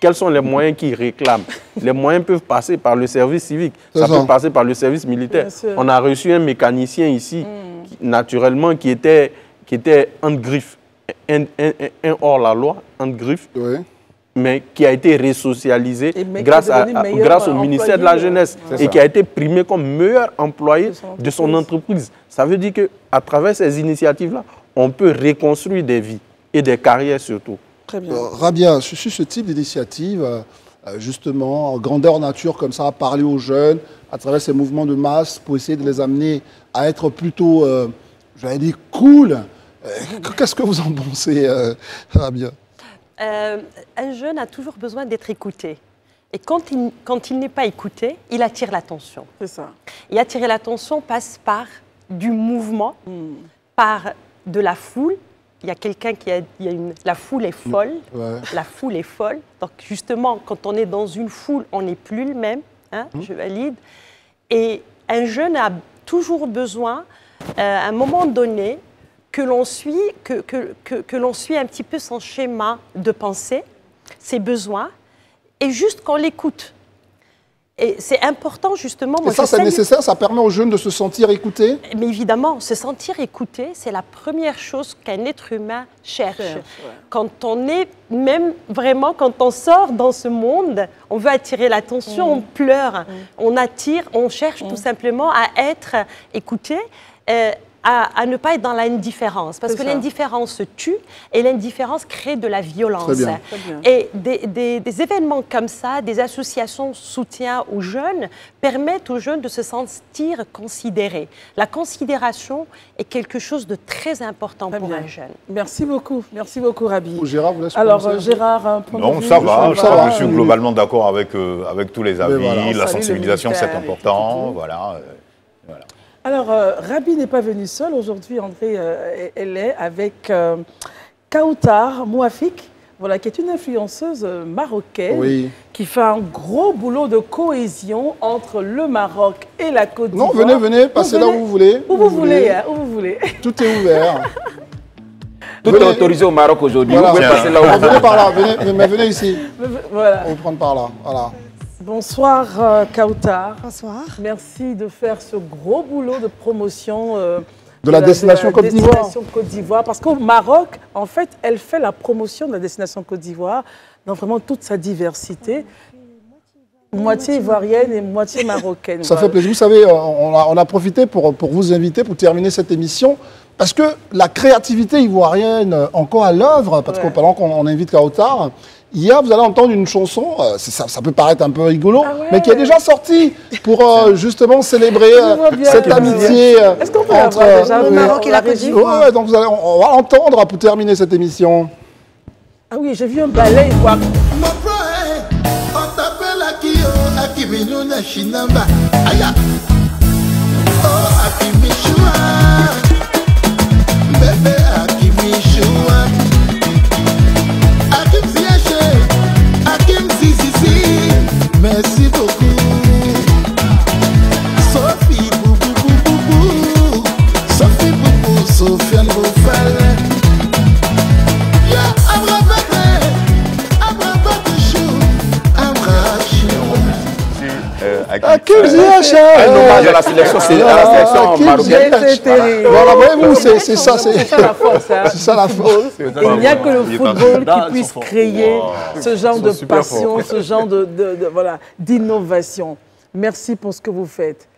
Quels sont les moyens qu'ils réclament? Les moyens peuvent passer par le service civique, ça peut passer par le service militaire. On a reçu un mécanicien ici, naturellement, qui était en griffe, un hors-la-loi, en griffe, mais qui a été resocialisé grâce au ministère de la Jeunesse et qui a été primé comme meilleur employé de son entreprise. Ça veut dire qu'à travers ces initiatives-là, on peut reconstruire des vies et des carrières surtout. Très bien. Rabia, sur ce type d'initiative, justement, en grandeur nature comme ça, parler aux jeunes à travers ces mouvements de masse pour essayer de les amener à être plutôt, j'allais dire, cool. Qu'est-ce que vous en pensez, Rabia? Un jeune a toujours besoin d'être écouté. Et quand il n'est pas écouté, il attire l'attention. C'est ça. Et attirer l'attention passe par du mouvement, par de la foule. Il y a quelqu'un qui a la foule est folle. La foule est folle. Donc justement, quand on est dans une foule, on n'est plus le même. Hein, je valide. Et un jeune a toujours besoin, à un moment donné, que l'on suit un petit peu son schéma de pensée, ses besoins, et juste qu'on l'écoute. Et c'est important, justement... Et ça, c'est nécessaire, ça permet aux jeunes de se sentir écoutés? Mais évidemment, se sentir écouté, c'est la première chose qu'un être humain cherche. Quand on est, même vraiment, quand on sort dans ce monde, on veut attirer l'attention, on pleure, on attire, on cherche tout simplement à être écouté. À ne pas être dans l'indifférence, parce que l'indifférence tue et l'indifférence crée de la violence. Très bien. Et des événements comme ça, des associations soutien aux jeunes, permettent aux jeunes de se sentir considérés. La considération est quelque chose de très important pour un jeune. Merci beaucoup, Rabi. Gérard, vous laissez Alors, Gérard, un point de vue. Non, ça va. Je suis globalement d'accord avec tous les avis. Voilà. La sensibilisation, c'est important. Voilà. Alors, Rabi n'est pas venu seul. Aujourd'hui, André, elle est avec Kautar Mouafik, voilà, qui est une influenceuse marocaine qui fait un gros boulot de cohésion entre le Maroc et la Côte d'Ivoire. Non, venez, passez là où vous voulez. Où vous voulez. Tout est ouvert. Tout est autorisé au Maroc aujourd'hui. Vous pouvez passer là où vous voulez. Venez par là, venez ici. Voilà. On va prendre par là. Voilà. Bonsoir Kautar. Bonsoir. Merci de faire ce gros boulot de promotion de la destination Côte d'Ivoire. Parce qu'au Maroc, en fait, elle fait la promotion de la destination Côte d'Ivoire dans vraiment toute sa diversité. Moitié ivoirienne et moitié marocaine. Ça fait plaisir. Vous savez, on a profité pour vous inviter, pour terminer cette émission, parce que la créativité ivoirienne encore à l'œuvre, parce que pendant qu'on invite Kautar, hier, vous allez entendre une chanson, ça peut paraître un peu rigolo, mais qui est déjà sortie pour justement célébrer cette amitié entre le Maroc et la Côte d'Ivoire. Donc on va l'entendre pour terminer cette émission. Ah oui, j'ai vu un ballet ivoirien. Merci beaucoup. Sophie Boubou Boubou, Sophie Boubou, Sofiane Boufal. Ya Abrabate Chou, Abrachou. Quel Ziyech. Un hommage à la sélection marocaine. C'est terrible. Voilà, voyez-vous, c'est ça. C'est ça la force. C'est ça la force. Il n'y a que le football qui puisse créer ce genre de passion, ce genre d'innovation. Merci pour ce que vous faites.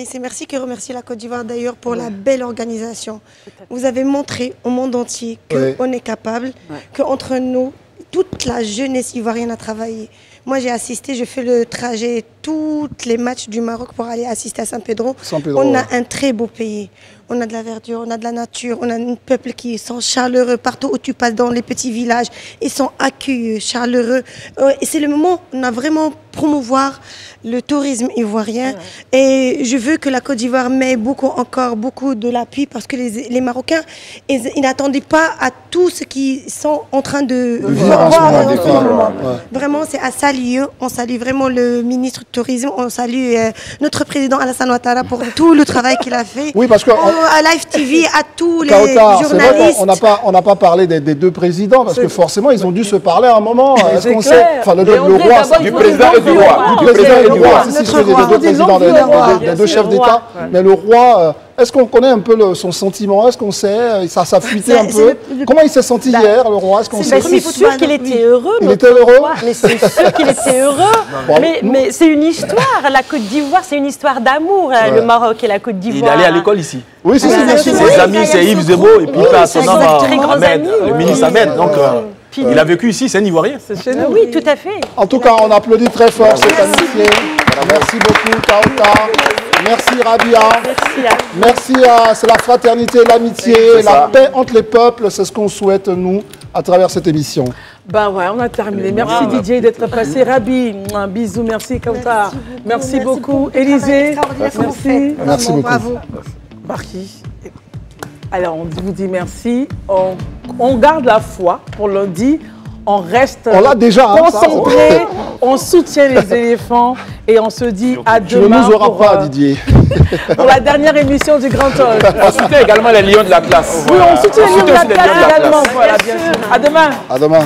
C'est merci que remercie la Côte d'Ivoire d'ailleurs pour la belle organisation. Vous avez montré au monde entier qu'on est capable, qu'entre nous, toute la jeunesse ivoirienne a travaillé. Moi, j'ai assisté, je fais le trajet, tous les matchs du Maroc pour aller assister à San Pedro. On a un très beau pays. On a de la verdure, on a de la nature, on a un peuple qui sont chaleureux. Partout où tu passes dans les petits villages, ils sont accueillants, chaleureux. Et c'est le moment où on a vraiment promouvoir le tourisme ivoirien. Et je veux que la Côte d'Ivoire met encore beaucoup de l'appui parce que les Marocains, ils n'attendaient pas à tout ce qu'ils sont en train de voir. Vraiment, c'est à saluer. On salue vraiment le ministre du Tourisme. On salue notre président Alassane Ouattara pour tout le travail qu'il a fait. Oui, parce que à Live TV, à tous les journalistes. On n'a pas parlé des deux présidents parce que forcément, ils ont dû se parler à un moment. Est-ce qu'on sait, le roi, du président et du roi. Du président et du roi. C'est les deux présidents, les deux chefs d'État. Mais le roi, est-ce qu'on connaît un peu son sentiment? Est-ce qu'on sait? Ça a fuité un peu. Comment il s'est senti hier, le roi? Est-ce qu'on sait? C'est sûr qu'il était heureux. Il était heureux. Mais c'est sûr qu'il était heureux. Mais c'est une histoire. La Côte d'Ivoire, c'est une histoire d'amour, le Maroc et la Côte d'Ivoire. Il est allé à l'école ici. Oui, c'est ça. Ses amis, c'est Yves Zebo et puis son nom, Ahmed, le ministre Ahmed. Donc, il a vécu ici, c'est un Ivoirien. Oui, tout à fait. En tout cas, on applaudit très fort cette amitié. Merci beaucoup, Kaota. Merci, Rabia. Merci c'est la fraternité, l'amitié, la paix entre les peuples. C'est ce qu'on souhaite, nous, à travers cette émission. Bah ouais, on a terminé. Merci Didier d'être passé. Rabi, un bisou. Merci, Kaota. Merci beaucoup. Élisée, merci. Merci beaucoup. Bravo. Marquis. Alors, on vous dit merci. On garde la foi pour lundi. On reste concentré, on soutient les éléphants et on se dit à demain. Tu ne nous auras pas, Didier. Pour la dernière émission du Grand Talk. On soutient également les lions de la classe. Oui, on soutient les lions de la classe également. Voilà, bien sûr. À demain. À demain.